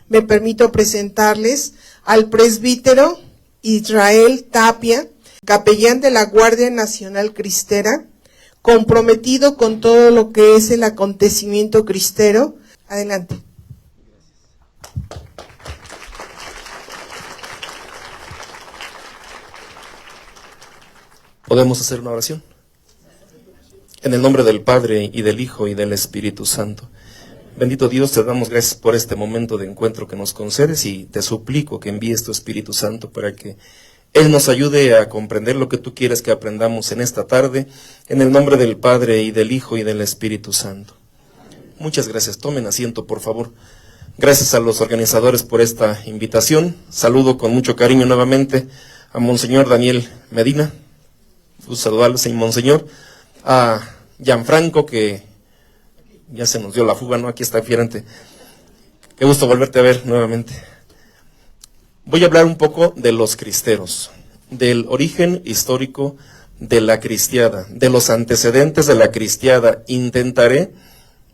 me permito presentarles al presbítero Israel Tapia, capellán de la Guardia Nacional Cristera, comprometido con todo lo que es el acontecimiento cristero. Adelante. ¿Podemos hacer una oración? En el nombre del Padre, y del Hijo, y del Espíritu Santo. Bendito Dios, te damos gracias por este momento de encuentro que nos concedes, y te suplico que envíes tu Espíritu Santo para que Él nos ayude a comprender lo que tú quieres que aprendamos en esta tarde, en el nombre del Padre, y del Hijo, y del Espíritu Santo. Muchas gracias. Tomen asiento, por favor. Gracias a los organizadores por esta invitación. Saludo con mucho cariño nuevamente a Monseñor Daniel Medina. Saludarle, señor Monseñor. A Gianfranco, que ya se nos dio la fuga, ¿no? Aquí está enfrente. Qué gusto volverte a ver nuevamente. Voy a hablar un poco de los cristeros, del origen histórico de la cristiada, de los antecedentes de la cristiada. Intentaré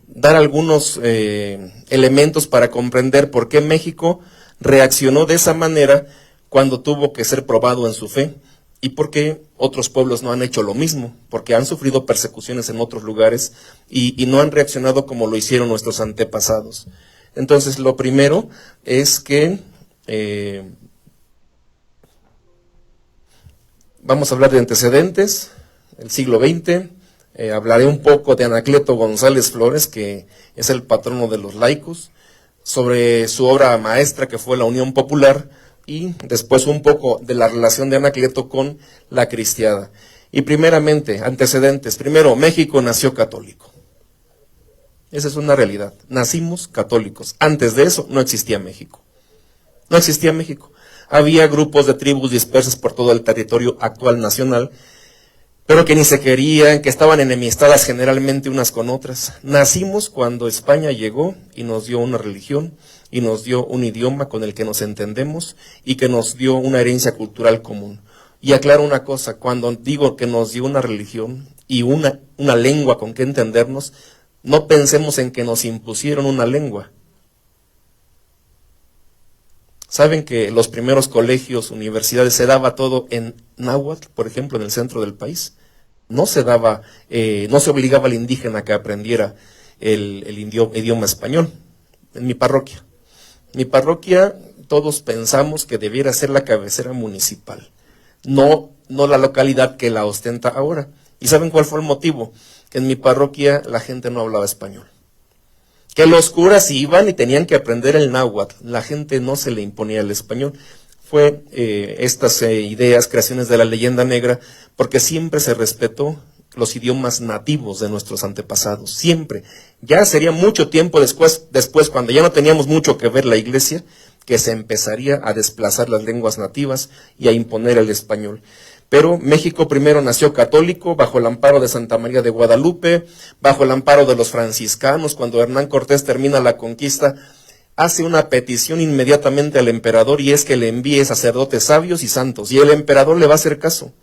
dar algunos elementos para comprender por qué México reaccionó de esa manera cuando tuvo que ser probado en su fe, y por qué otros pueblos no han hecho lo mismo, porque han sufrido persecuciones en otros lugares y no han reaccionado como lo hicieron nuestros antepasados. Entonces, lo primero es que vamos a hablar de antecedentes, el siglo XX. Hablaré un poco de Anacleto González Flores, que es el patrono de los laicos, sobre su obra maestra, que fue la Unión Popular, y después un poco de la relación de Anacleto con la cristiada. Y primeramente, antecedentes. Primero, México nació católico. Esa es una realidad. Nacimos católicos. Antes de eso no existía México. No existía México. Había grupos de tribus dispersas por todo el territorio actual nacional, pero que ni se querían, que estaban enemistadas generalmente unas con otras. Nacimos cuando España llegó y nos dio una religión, y nos dio un idioma con el que nos entendemos, y que nos dio una herencia cultural común. Y aclaro una cosa, cuando digo que nos dio una religión y una lengua con que entendernos, no pensemos en que nos impusieron una lengua. ¿Saben que los primeros colegios, universidades, se daba todo en náhuatl, por ejemplo, en el centro del país? No se daba, no se obligaba al indígena a que aprendiera el idioma español. En mi parroquia, todos pensamos que debiera ser la cabecera municipal, no la localidad que la ostenta ahora. ¿Y saben cuál fue el motivo? Que en mi parroquia la gente no hablaba español. Que los curas iban y tenían que aprender el náhuatl, la gente no se le imponía el español. Fue estas ideas, creaciones de la leyenda negra, porque siempre se respetó los idiomas nativos de nuestros antepasados, siempre. Ya sería mucho tiempo después, cuando ya no teníamos mucho que ver la iglesia, que se empezaría a desplazar las lenguas nativas y a imponer el español. Pero México primero nació católico, bajo el amparo de Santa María de Guadalupe, bajo el amparo de los franciscanos. Cuando Hernán Cortés termina la conquista, hace una petición inmediatamente al emperador, y es que le envíe sacerdotes sabios y santos, y el emperador le va a hacer caso.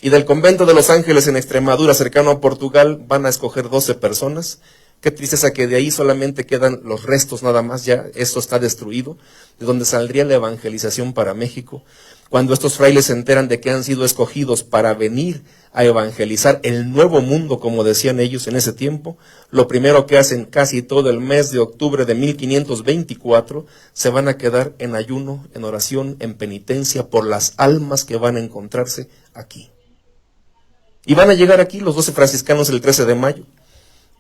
Y del convento de los Ángeles en Extremadura, cercano a Portugal, van a escoger 12 personas. Qué tristeza que de ahí solamente quedan los restos nada más, ya esto está destruido, de donde saldría la evangelización para México. Cuando estos frailes se enteran de que han sido escogidos para venir a evangelizar el nuevo mundo, como decían ellos en ese tiempo, lo primero que hacen casi todo el mes de octubre de 1524, se van a quedar en ayuno, en oración, en penitencia por las almas que van a encontrarse aquí. Y van a llegar aquí los 12 franciscanos el 13 de mayo.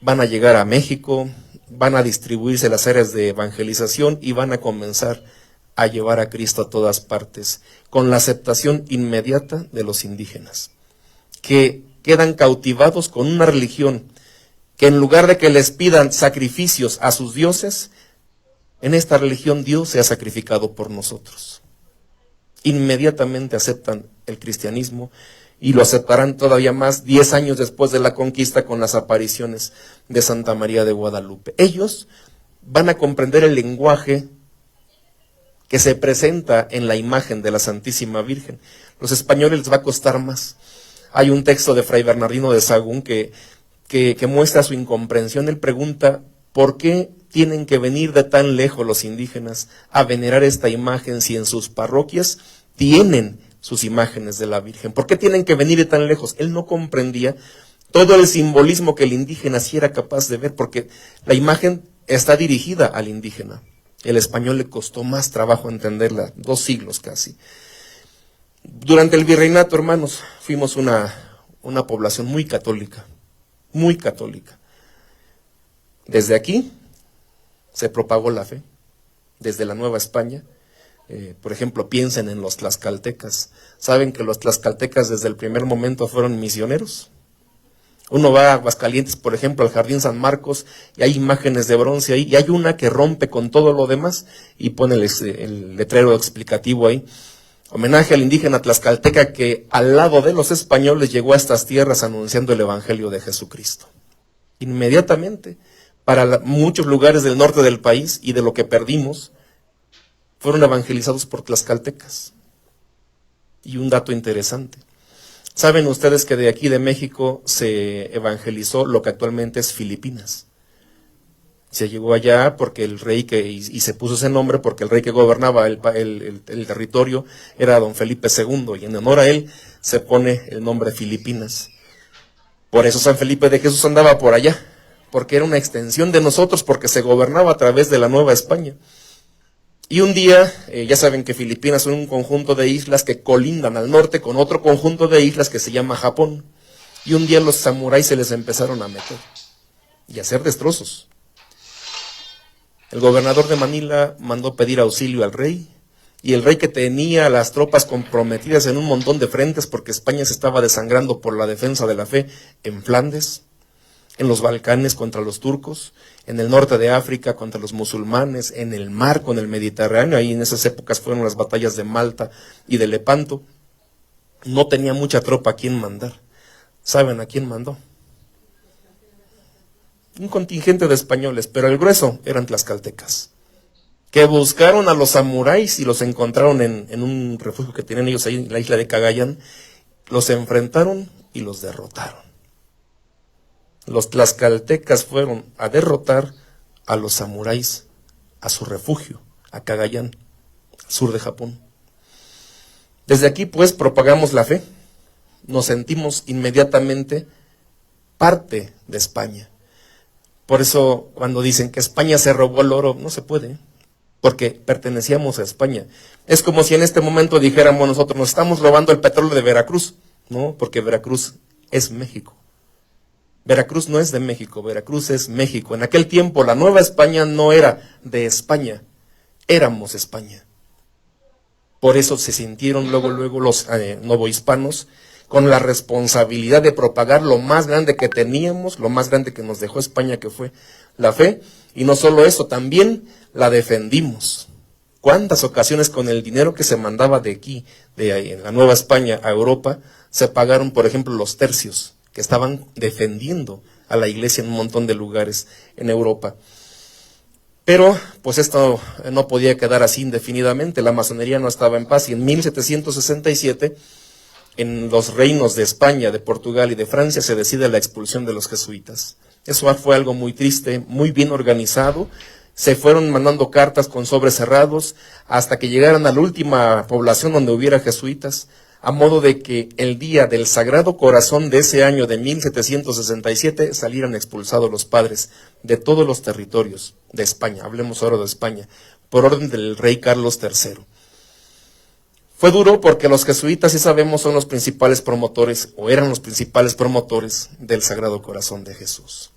Van a llegar a México, van a distribuirse las áreas de evangelización y van a comenzar a llevar a Cristo a todas partes, con la aceptación inmediata de los indígenas, que quedan cautivados con una religión que en lugar de que les pidan sacrificios a sus dioses, en esta religión Dios se ha sacrificado por nosotros. Inmediatamente aceptan el cristianismo, y lo aceptarán todavía más 10 años después de la conquista con las apariciones de Santa María de Guadalupe. Ellos van a comprender el lenguaje que se presenta en la imagen de la Santísima Virgen. Los españoles les va a costar más. Hay un texto de Fray Bernardino de Sahagún que muestra su incomprensión. Él pregunta, ¿por qué tienen que venir de tan lejos los indígenas a venerar esta imagen si en sus parroquias tienen sus imágenes de la Virgen? ¿Por qué tienen que venir de tan lejos? Él no comprendía todo el simbolismo que el indígena sí era capaz de ver, porque la imagen está dirigida al indígena. El español le costó más trabajo entenderla, 2 siglos casi. Durante el virreinato, hermanos, fuimos una población muy católica, muy católica. Desde aquí se propagó la fe, desde la Nueva España. Por ejemplo, piensen en los tlaxcaltecas. ¿Saben que los tlaxcaltecas desde el primer momento fueron misioneros? Uno va a Aguascalientes, por ejemplo, al Jardín San Marcos, y hay imágenes de bronce ahí, y hay una que rompe con todo lo demás, y pone el letrero explicativo ahí. Homenaje al indígena tlaxcalteca que al lado de los españoles llegó a estas tierras anunciando el Evangelio de Jesucristo. Inmediatamente, para muchos lugares del norte del país y de lo que perdimos, fueron evangelizados por tlaxcaltecas. Y un dato interesante. ¿Saben ustedes que de aquí de México se evangelizó lo que actualmente es Filipinas? Se llegó allá porque el rey y se puso ese nombre porque el rey que gobernaba el territorio era don Felipe II, y en honor a él se pone el nombre Filipinas. Por eso San Felipe de Jesús andaba por allá, porque era una extensión de nosotros, porque se gobernaba a través de la Nueva España. Y un día, ya saben que Filipinas son un conjunto de islas que colindan al norte con otro conjunto de islas que se llama Japón. Y un día los samuráis se les empezaron a meter y a hacer destrozos. El gobernador de Manila mandó pedir auxilio al rey, y el rey, que tenía las tropas comprometidas en un montón de frentes porque España se estaba desangrando por la defensa de la fe en Flandes, en los Balcanes contra los turcos, en el norte de África contra los musulmanes, en el mar con el Mediterráneo, ahí en esas épocas fueron las batallas de Malta y de Lepanto, no tenía mucha tropa a quien mandar. ¿Saben a quién mandó? Un contingente de españoles, pero el grueso eran tlaxcaltecas, que buscaron a los samuráis y los encontraron en un refugio que tienen ellos ahí en la isla de Cagayán, los enfrentaron y los derrotaron. Los tlaxcaltecas fueron a derrotar a los samuráis a su refugio, a Cagayán, al sur de Japón. Desde aquí, pues, propagamos la fe. Nos sentimos inmediatamente parte de España. Por eso, cuando dicen que España se robó el oro, no se puede, porque pertenecíamos a España. Es como si en este momento dijéramos nosotros, nos estamos robando el petróleo de Veracruz. No, porque Veracruz es México. Veracruz no es de México, Veracruz es México. En aquel tiempo la Nueva España no era de España, éramos España. Por eso se sintieron luego los novohispanos con la responsabilidad de propagar lo más grande que teníamos, lo más grande que nos dejó España, que fue la fe. Y no solo eso, también la defendimos. ¿Cuántas ocasiones con el dinero que se mandaba de aquí, de la Nueva España a Europa, se pagaron, por ejemplo, los tercios que estaban defendiendo a la iglesia en un montón de lugares en Europa? Pero, pues esto no podía quedar así indefinidamente. La masonería no estaba en paz, y en 1767, en los reinos de España, de Portugal y de Francia, se decide la expulsión de los jesuitas. Eso fue algo muy triste, muy bien organizado. Se fueron mandando cartas con sobres cerrados hasta que llegaran a la última población donde hubiera jesuitas, a modo de que el día del Sagrado Corazón de ese año de 1767 salieran expulsados los padres de todos los territorios de España. Hablemos ahora de España, por orden del rey Carlos III. Fue duro porque los jesuitas, sí sabemos, son los principales promotores, o eran los principales promotores del Sagrado Corazón de Jesús.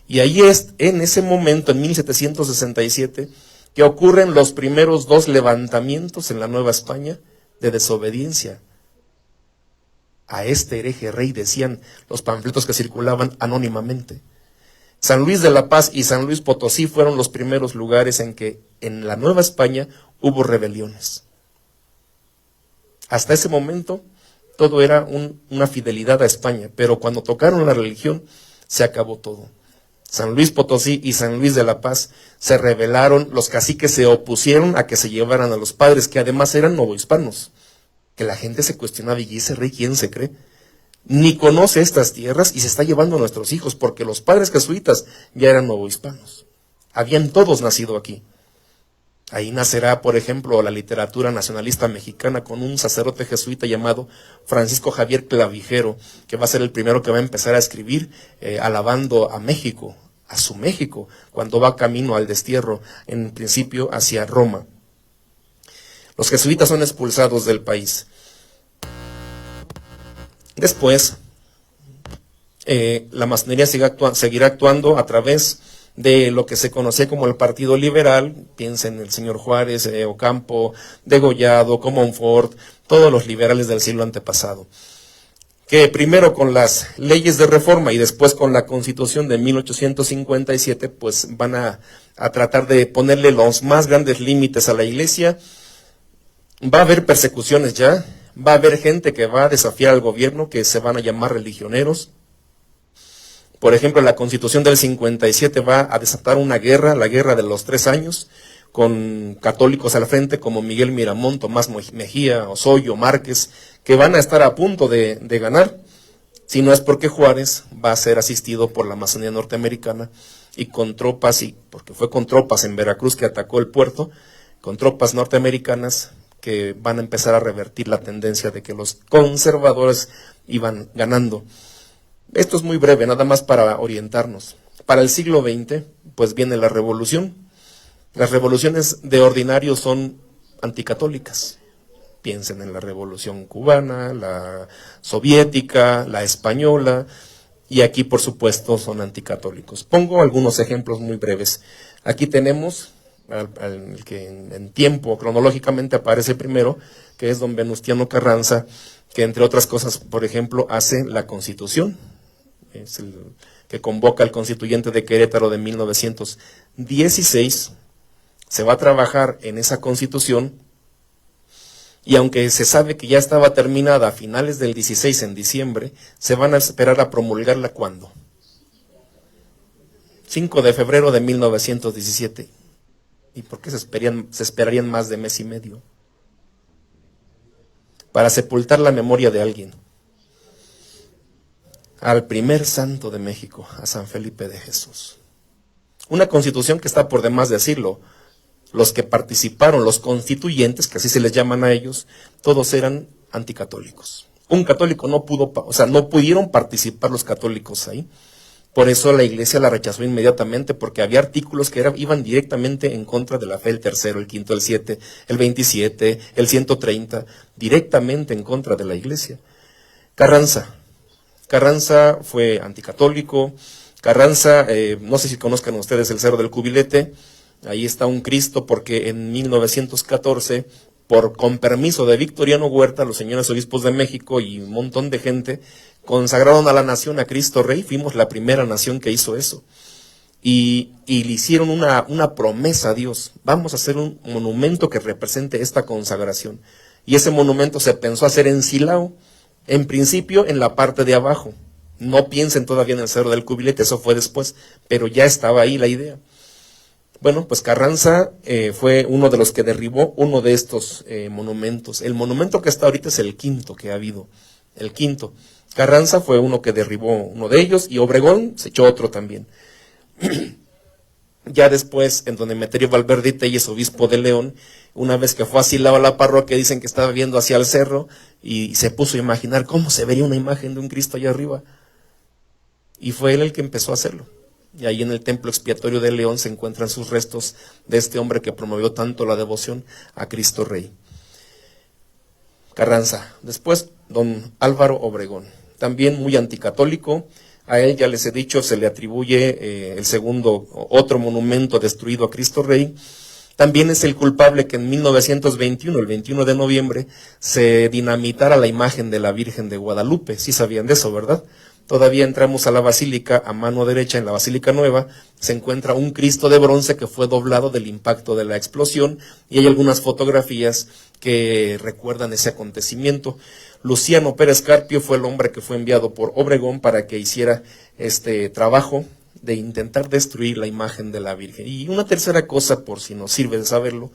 Y ahí es, en ese momento, en 1767, que ocurren los primeros 2 levantamientos en la Nueva España de desobediencia a este hereje rey, decían los panfletos que circulaban anónimamente. San Luis de la Paz y San Luis Potosí fueron los primeros lugares en que en la Nueva España hubo rebeliones. Hasta ese momento todo era una fidelidad a España, pero cuando tocaron la religión se acabó todo. San Luis Potosí y San Luis de la Paz se rebelaron, los caciques se opusieron a que se llevaran a los padres, que además eran novohispanos, que la gente se cuestionaba, ¿y ese rey quién se cree? Ni conoce estas tierras y se está llevando a nuestros hijos, porque los padres jesuitas ya eran novohispanos. Habían todos nacido aquí. Ahí nacerá, por ejemplo, la literatura nacionalista mexicana con un sacerdote jesuita llamado Francisco Javier Clavijero, que va a ser el primero que va a empezar a escribir alabando a México, a su México, cuando va camino al destierro, en principio hacia Roma. Los jesuitas son expulsados del país. Después, la masonería seguirá actuando a través de lo que se conocía como el Partido Liberal. Piensen en el señor Juárez, Ocampo, Degollado, Comonfort, todos los liberales del siglo antepasado, que primero con las leyes de reforma y después con la Constitución de 1857, pues van a tratar de ponerle los más grandes límites a la Iglesia. Va a haber persecuciones ya, va a haber gente que va a desafiar al gobierno, que se van a llamar religioneros. Por ejemplo, la Constitución del 57 va a desatar una guerra, la Guerra de los 3 años, con católicos al frente como Miguel Miramón, Tomás Mejía, Osorio, Márquez, que van a estar a punto de ganar, si no es porque Juárez va a ser asistido por la masonería norteamericana y con tropas, y porque fue con tropas en Veracruz que atacó el puerto, con tropas norteamericanas que van a empezar a revertir la tendencia de que los conservadores iban ganando. Esto es muy breve, nada más para orientarnos. Para el siglo XX, pues viene la revolución. Las revoluciones de ordinario son anticatólicas. Piensen en la revolución cubana, la soviética, la española, y aquí por supuesto son anticatólicos. Pongo algunos ejemplos muy breves. Aquí tenemos al que en tiempo cronológicamente aparece primero, que es don Venustiano Carranza, que entre otras cosas, por ejemplo, hace la Constitución. Es el que convoca al constituyente de Querétaro de 1916, se va a trabajar en esa Constitución, y aunque se sabe que ya estaba terminada a finales del 16 en diciembre, se van a esperar a promulgarla ¿cuándo? 5 de febrero de 1917. ¿Y por qué se esperarían más de mes y medio? Para sepultar la memoria de alguien. Al primer santo de México, a San Felipe de Jesús. Una Constitución que está por demás decirlo. Los que participaron, los constituyentes, que así se les llaman a ellos, todos eran anticatólicos. Un católico no pudieron participar los católicos ahí. Por eso la Iglesia la rechazó inmediatamente, porque había artículos que iban directamente en contra de la fe, el 3º, el 5º, el 7, el 27, el 130, directamente en contra de la Iglesia. Carranza fue anticatólico. Carranza, no sé si conozcan ustedes el Cerro del Cubilete, ahí está un Cristo, porque en 1914, con permiso de Victoriano Huerta, los señores obispos de México y un montón de gente, consagraron a la nación a Cristo Rey. Fuimos la primera nación que hizo eso. Y le hicieron una promesa a Dios: vamos a hacer un monumento que represente esta consagración. Y ese monumento se pensó hacer en Silao, en principio en la parte de abajo. No piensen todavía en el Cerro del Cubilete, eso fue después, pero ya estaba ahí la idea. Bueno, pues Carranza fue uno de los que derribó uno de estos monumentos. El monumento que está ahorita es el quinto que ha habido, el quinto. Carranza fue uno que derribó uno de ellos, y Obregón se echó otro también. Ya después, en don Emeterio Valverde Telles, obispo de León, una vez que fue a Silao a la parroquia, dicen que estaba viendo hacia el cerro y se puso a imaginar cómo se vería una imagen de un Cristo allá arriba. Y fue él el que empezó a hacerlo. Y ahí en el templo expiatorio de León se encuentran sus restos de este hombre que promovió tanto la devoción a Cristo Rey. Carranza. Después, don Álvaro Obregón, también muy anticatólico. A él, ya les he dicho, se le atribuye otro monumento destruido a Cristo Rey. También es el culpable que en 1921, el 21 de noviembre, se dinamitara la imagen de la Virgen de Guadalupe. Sí sabían de eso, ¿verdad? Todavía entramos a la basílica, a mano derecha, en la Basílica Nueva, se encuentra un Cristo de bronce que fue doblado del impacto de la explosión, y hay algunas fotografías que recuerdan ese acontecimiento. Luciano Pérez Carpio fue el hombre que fue enviado por Obregón para que hiciera este trabajo de intentar destruir la imagen de la Virgen. Y una tercera cosa, por si nos sirve de saberlo,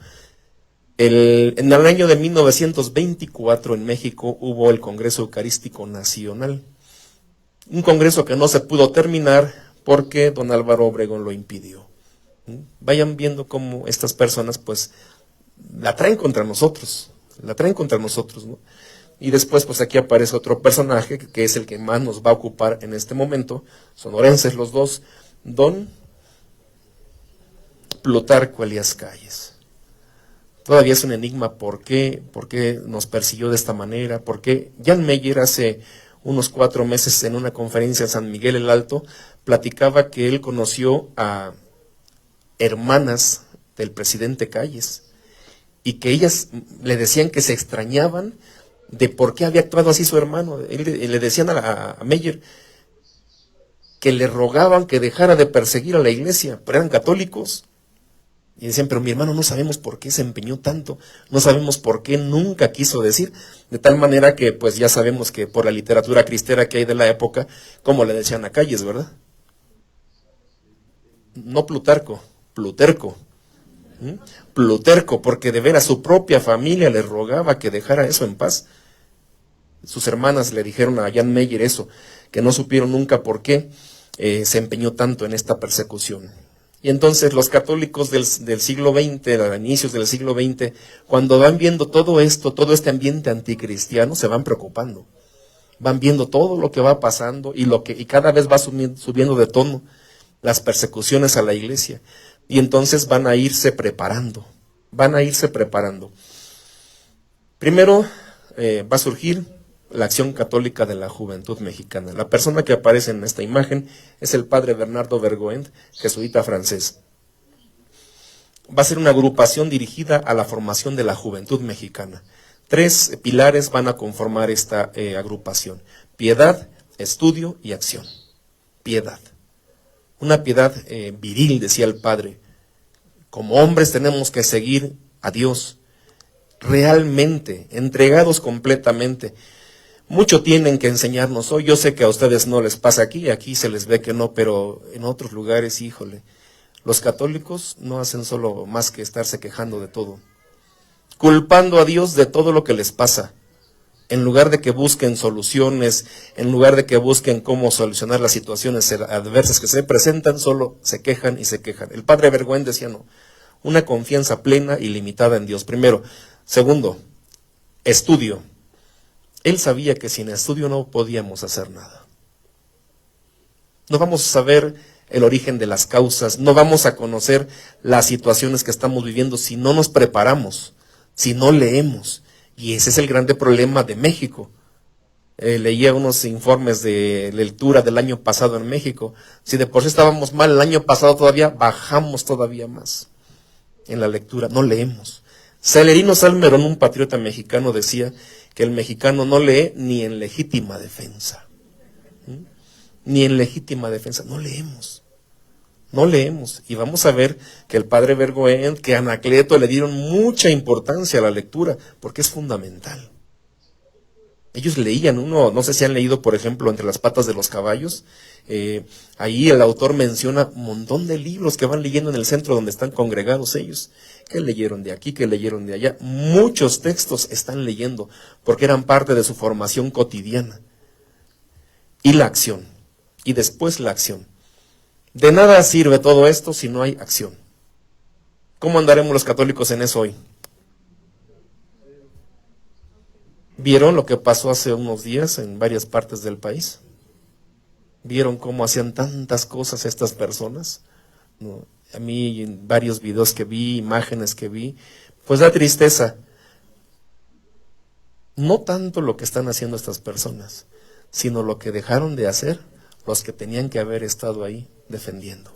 en el año de 1924 en México hubo el Congreso Eucarístico Nacional. Un congreso que no se pudo terminar porque don Álvaro Obregón lo impidió. Vayan viendo cómo estas personas pues la traen contra nosotros, ¿no? Y después pues aquí aparece otro personaje que es el que más nos va a ocupar en este momento, sonorenses los dos, don Plutarco Elías Calles. Todavía es un enigma por qué nos persiguió de esta manera, por qué Jan Meyer hace unos 4 meses en una conferencia en San Miguel el Alto platicaba que él conoció a hermanas del presidente Calles y que ellas le decían que se extrañaban de por qué había actuado así su hermano. Le decían a Meyer que le rogaban que dejara de perseguir a la iglesia, pero eran católicos. Y decían, pero mi hermano no sabemos por qué se empeñó tanto, no sabemos por qué nunca quiso decir, de tal manera que pues ya sabemos que por la literatura cristera que hay de la época, como le decían a Calles, ¿verdad? No Plutarco, Pluterco. Pluterco, porque de veras su propia familia le rogaba que dejara eso en paz. Sus hermanas le dijeron a Jan Meyer eso, que no supieron nunca por qué se empeñó tanto en esta persecución. Y entonces los católicos del siglo XX, a inicios del siglo XX, cuando van viendo todo esto, todo este ambiente anticristiano, se van preocupando. Van viendo todo lo que va pasando y cada vez va subiendo de tono las persecuciones a la iglesia. Y entonces van a irse preparando. Primero va a surgir la Acción Católica de la Juventud Mexicana. La persona que aparece en esta imagen es el padre Bernardo Vergoent, jesuita francés. Va a ser una agrupación dirigida a la formación de la juventud mexicana. 3 pilares van a conformar esta agrupación: piedad, estudio y acción. Piedad. Una piedad viril, decía el padre. Como hombres tenemos que seguir a Dios realmente, entregados completamente. Mucho tienen que enseñarnos hoy. Yo sé que a ustedes no les pasa aquí se les ve que no, pero en otros lugares, híjole, los católicos no hacen solo más que estarse quejando de todo, culpando a Dios de todo lo que les pasa, en lugar de que busquen soluciones, en lugar de que busquen cómo solucionar las situaciones adversas que se presentan, solo se quejan y se quejan. El padre Vergüen decía no, una confianza plena y limitada en Dios, primero. Segundo, estudio. Él sabía que sin estudio no podíamos hacer nada. No vamos a saber el origen de las causas, no vamos a conocer las situaciones que estamos viviendo si no nos preparamos, si no leemos. Y ese es el grande problema de México. Leía unos informes de lectura del año pasado en México. Si de por sí estábamos mal el año pasado, todavía bajamos todavía más en la lectura, no leemos. Celerino Salmerón, un patriota mexicano, decía que el mexicano no lee ni en legítima defensa. Ni en legítima defensa, no leemos. Y vamos a ver que el padre Vergoen, que a Anacleto le dieron mucha importancia a la lectura, porque es fundamental. Ellos leían, no sé si han leído, por ejemplo, Entre las patas de los caballos, ahí el autor menciona un montón de libros que van leyendo en el centro donde están congregados ellos, que leyeron de aquí, que leyeron de allá. Muchos textos están leyendo, porque eran parte de su formación cotidiana. Y la acción, y después la acción. De nada sirve todo esto si no hay acción. ¿Cómo andaremos los católicos en eso hoy? ¿Vieron lo que pasó hace unos días en varias partes del país? ¿Vieron cómo hacían tantas cosas estas personas? ¿No? A mí, en varios videos que vi, imágenes que vi, pues da tristeza. No tanto lo que están haciendo estas personas, sino lo que dejaron de hacer los que tenían que haber estado ahí defendiendo.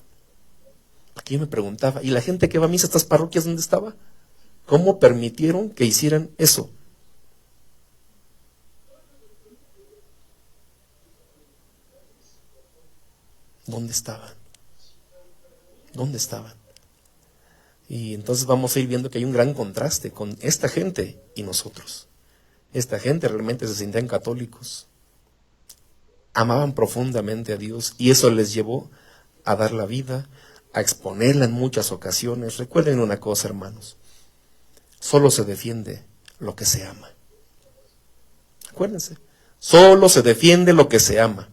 Aquí me preguntaba, ¿y la gente que va a misa a estas parroquias dónde estaba? ¿Cómo permitieron que hicieran eso? ¿Dónde estaban? ¿Dónde estaban? Y entonces vamos a ir viendo que hay un gran contraste con esta gente y nosotros. Esta gente realmente se sentían católicos. Amaban profundamente a Dios y eso les llevó a dar la vida, a exponerla en muchas ocasiones. Recuerden una cosa, hermanos, solo se defiende lo que se ama. Acuérdense, solo se defiende lo que se ama.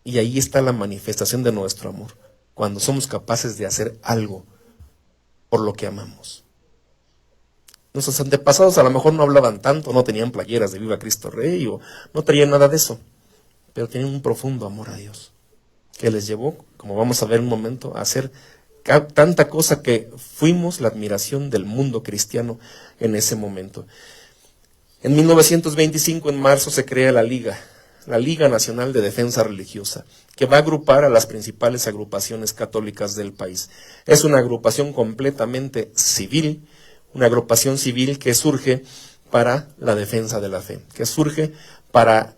Y ahí está la manifestación de nuestro amor. cuando somos capaces de hacer algo por lo que amamos. Nuestros antepasados a lo mejor no hablaban tanto, no tenían playeras de Viva Cristo Rey, o no traían nada de eso, pero tenían un profundo amor a Dios, que les llevó, como vamos a ver en un momento, a hacer tanta cosa que fuimos la admiración del mundo cristiano en ese momento. En 1925, en marzo, se crea la Liga Nacional de Defensa Religiosa, que va a agrupar a las principales agrupaciones católicas del país. Es una agrupación completamente civil, una agrupación civil que surge para la defensa de la fe, que surge para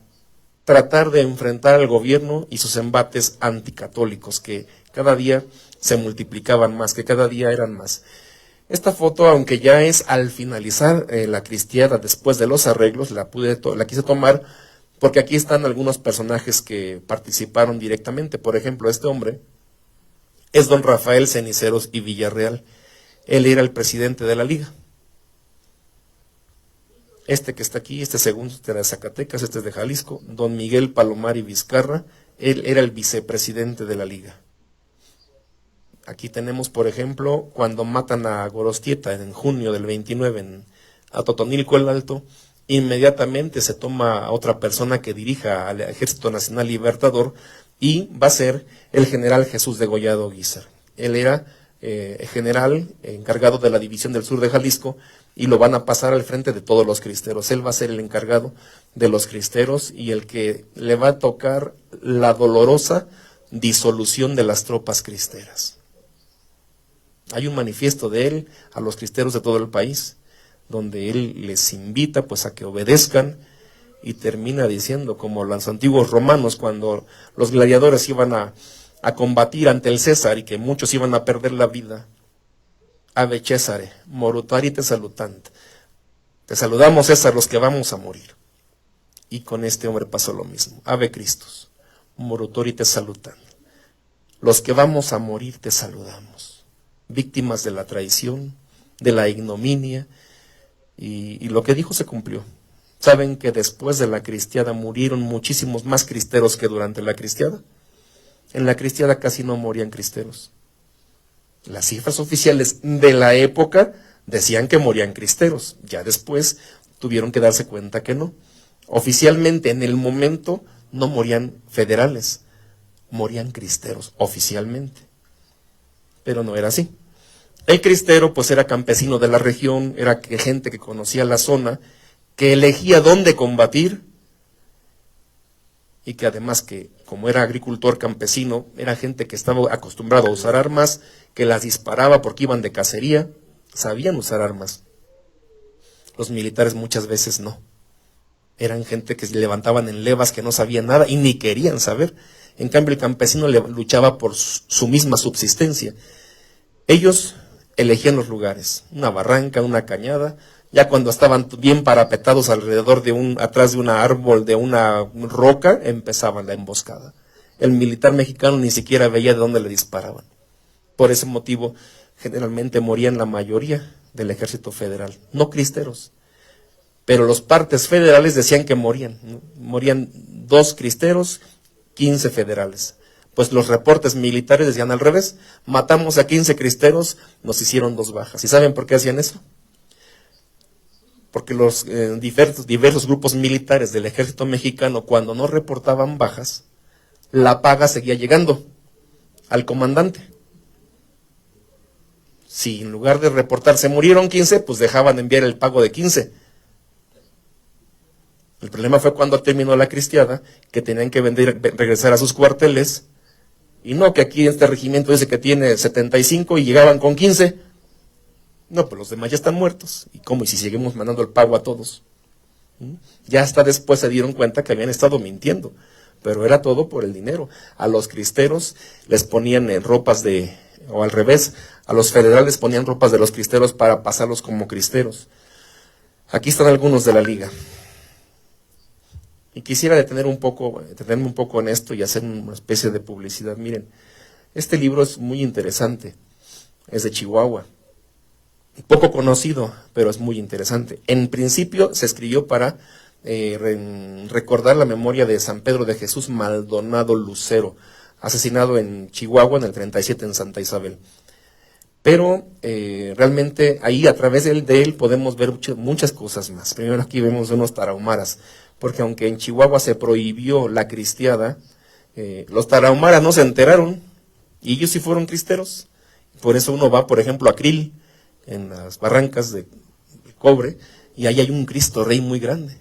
tratar de enfrentar al gobierno y sus embates anticatólicos, que cada día se multiplicaban más, que cada día eran más. Esta foto, aunque ya es al finalizar la cristiada, después de los arreglos, la quise tomar porque aquí están algunos personajes que participaron directamente. Por ejemplo, este hombre es don Rafael Ceniceros y Villarreal. Él era el presidente de la liga. Este que está aquí, este segundo era de Zacatecas, este es de Jalisco, don Miguel Palomar y Vizcarra, él era el vicepresidente de la liga. Aquí tenemos, por ejemplo, cuando matan a Gorostieta en junio del 29 a Totonilco el Alto, inmediatamente se toma a otra persona que dirija al Ejército Nacional Libertador y va a ser el general Jesús Degollado Guízar. Él era general encargado de la División del Sur de Jalisco y lo van a pasar al frente de todos los cristeros. Él va a ser el encargado de los cristeros y el que le va a tocar la dolorosa disolución de las tropas cristeras. Hay un manifiesto de él a los cristeros de todo el país, donde él les invita pues a que obedezcan y termina diciendo, como los antiguos romanos, cuando los gladiadores iban a combatir ante el César y que muchos iban a perder la vida: Ave Césare, morutari te salutant. Te saludamos, César, los que vamos a morir. Y con este hombre pasó lo mismo. Ave Christus, morutori te salutant. Los que vamos a morir te saludamos. Víctimas de la traición, de la ignominia, y lo que dijo se cumplió. ¿Saben que después de la cristiada murieron muchísimos más cristeros que durante la cristiada? En la cristiada casi no morían cristeros. Las cifras oficiales de la época decían que morían cristeros. Ya después tuvieron que darse cuenta que no. Oficialmente, en el momento, no morían federales, morían cristeros, oficialmente. Pero no era así. El cristero, pues, era campesino de la región, era gente que conocía la zona, que elegía dónde combatir, y que además que, como era agricultor campesino, era gente que estaba acostumbrado a usar armas, que las disparaba porque iban de cacería, sabían usar armas. Los militares muchas veces no. Eran gente que se levantaban en levas, que no sabían nada y ni querían saber. En cambio, el campesino luchaba por su misma subsistencia. Ellos elegían los lugares, una barranca, una cañada. Ya cuando estaban bien parapetados alrededor atrás de un árbol, de una roca, empezaban la emboscada. El militar mexicano ni siquiera veía de dónde le disparaban. Por ese motivo, generalmente morían la mayoría del ejército federal, no cristeros. Pero los partes federales decían que morían, ¿no? Morían 2 cristeros, 15 federales. Pues los reportes militares decían al revés: matamos a 15 cristeros, nos hicieron 2 bajas. ¿Y saben por qué hacían eso? Porque los diversos grupos militares del ejército mexicano, cuando no reportaban bajas, la paga seguía llegando al comandante. Si en lugar de reportar se murieron 15, pues dejaban de enviar el pago de 15. El problema fue cuando terminó la cristiada, que tenían que regresar a sus cuarteles, y no que aquí este regimiento dice que tiene 75 y llegaban con 15. No, pues los demás ya están muertos. ¿Y cómo? ¿Y si seguimos mandando el pago a todos? Ya hasta después se dieron cuenta que habían estado mintiendo, pero era todo por el dinero. A los cristeros les ponían o al revés, a los federales ponían ropas de los cristeros para pasarlos como cristeros. Aquí están algunos de la liga. Y quisiera detenerme un poco en esto y hacer una especie de publicidad. Miren, este libro es muy interesante, es de Chihuahua. Poco conocido, pero es muy interesante. En principio se escribió para recordar la memoria de San Pedro de Jesús Maldonado Lucero, asesinado en Chihuahua en el 37 en Santa Isabel. Pero realmente ahí a través de él podemos ver muchas cosas más. Primero aquí vemos unos tarahumaras, porque aunque en Chihuahua se prohibió la cristiada, los tarahumaras no se enteraron y ellos sí fueron cristeros. Por eso uno va, por ejemplo, a Krill, en las barrancas de cobre, y ahí hay un Cristo Rey muy grande.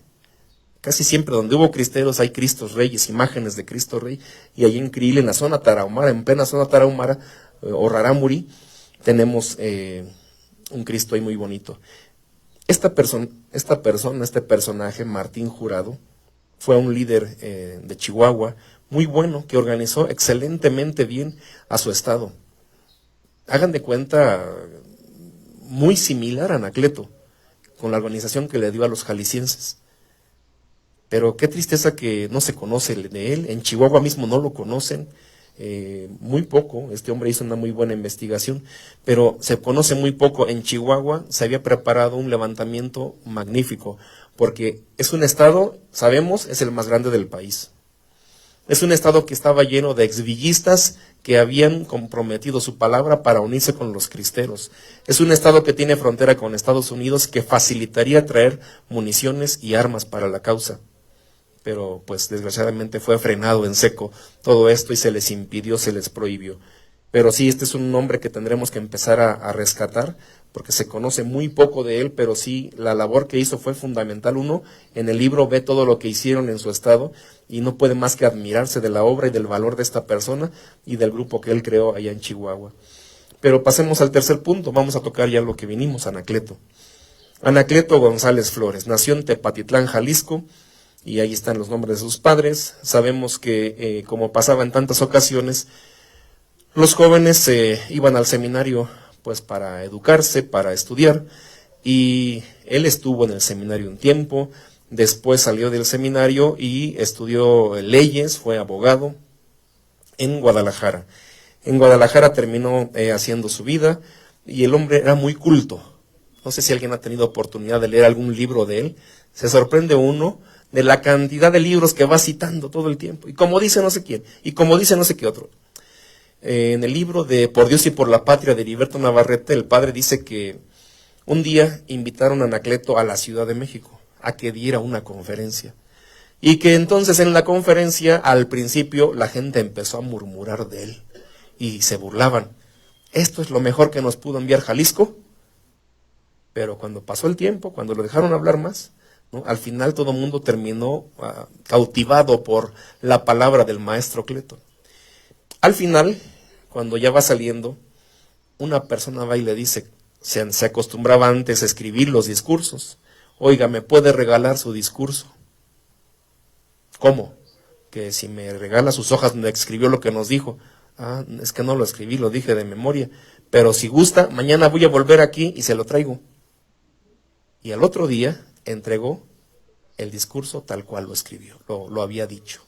Casi siempre donde hubo cristeros hay Cristos Reyes, imágenes de Cristo Rey, y ahí en Krill, en la zona tarahumara, en plena zona tarahumara, o Rarámuri, tenemos un Cristo ahí muy bonito. Este personaje, Martín Jurado, fue un líder de Chihuahua muy bueno, que organizó excelentemente bien a su estado. Hagan de cuenta, muy similar a Anacleto, con la organización que le dio a los jaliscienses. Pero qué tristeza que no se conoce de él, en Chihuahua mismo no lo conocen, muy poco. Este hombre hizo una muy buena investigación, pero se conoce muy poco. En Chihuahua se había preparado un levantamiento magnífico, porque es un estado, sabemos, es el más grande del país. Es un estado que estaba lleno de exvillistas que habían comprometido su palabra para unirse con los cristeros. Es un estado que tiene frontera con Estados Unidos, que facilitaría traer municiones y armas para la causa. Pero pues desgraciadamente fue frenado en seco todo esto y se les impidió, se les prohibió. Pero sí, este es un nombre que tendremos que empezar a rescatar, porque se conoce muy poco de él, pero sí, la labor que hizo fue fundamental. Uno en el libro ve todo lo que hicieron en su estado y no puede más que admirarse de la obra y del valor de esta persona y del grupo que él creó allá en Chihuahua. Pero pasemos al tercer punto, vamos a tocar ya lo que vinimos, Anacleto. Anacleto González Flores, nació en Tepatitlán, Jalisco, y ahí están los nombres de sus padres. Sabemos que, como pasaba en tantas ocasiones, los jóvenes iban al seminario pues para educarse, para estudiar, y él estuvo en el seminario un tiempo, después salió del seminario y estudió leyes, fue abogado en Guadalajara. En Guadalajara terminó haciendo su vida, y el hombre era muy culto. No sé si alguien ha tenido oportunidad de leer algún libro de él. Se sorprende uno de la cantidad de libros que va citando todo el tiempo, y como dice no sé quién, y como dice no sé qué otro. En el libro de Por Dios y por la Patria de Heriberto Navarrete, el padre dice que un día invitaron a Anacleto a la Ciudad de México a que diera una conferencia, y que entonces en la conferencia al principio la gente empezó a murmurar de él y se burlaban. Esto es lo mejor que nos pudo enviar Jalisco. Pero cuando pasó el tiempo, cuando lo dejaron hablar más, ¿no?, al final todo el mundo terminó cautivado por la palabra del maestro Cleto. Al final, cuando ya va saliendo, una persona va y le dice, se acostumbraba antes a escribir los discursos. Oiga, ¿me puede regalar su discurso? ¿Cómo? Que si me regala sus hojas donde escribió lo que nos dijo. Ah, es que no lo escribí, lo dije de memoria. Pero si gusta, mañana voy a volver aquí y se lo traigo. Y al otro día entregó el discurso tal cual lo escribió, lo había dicho.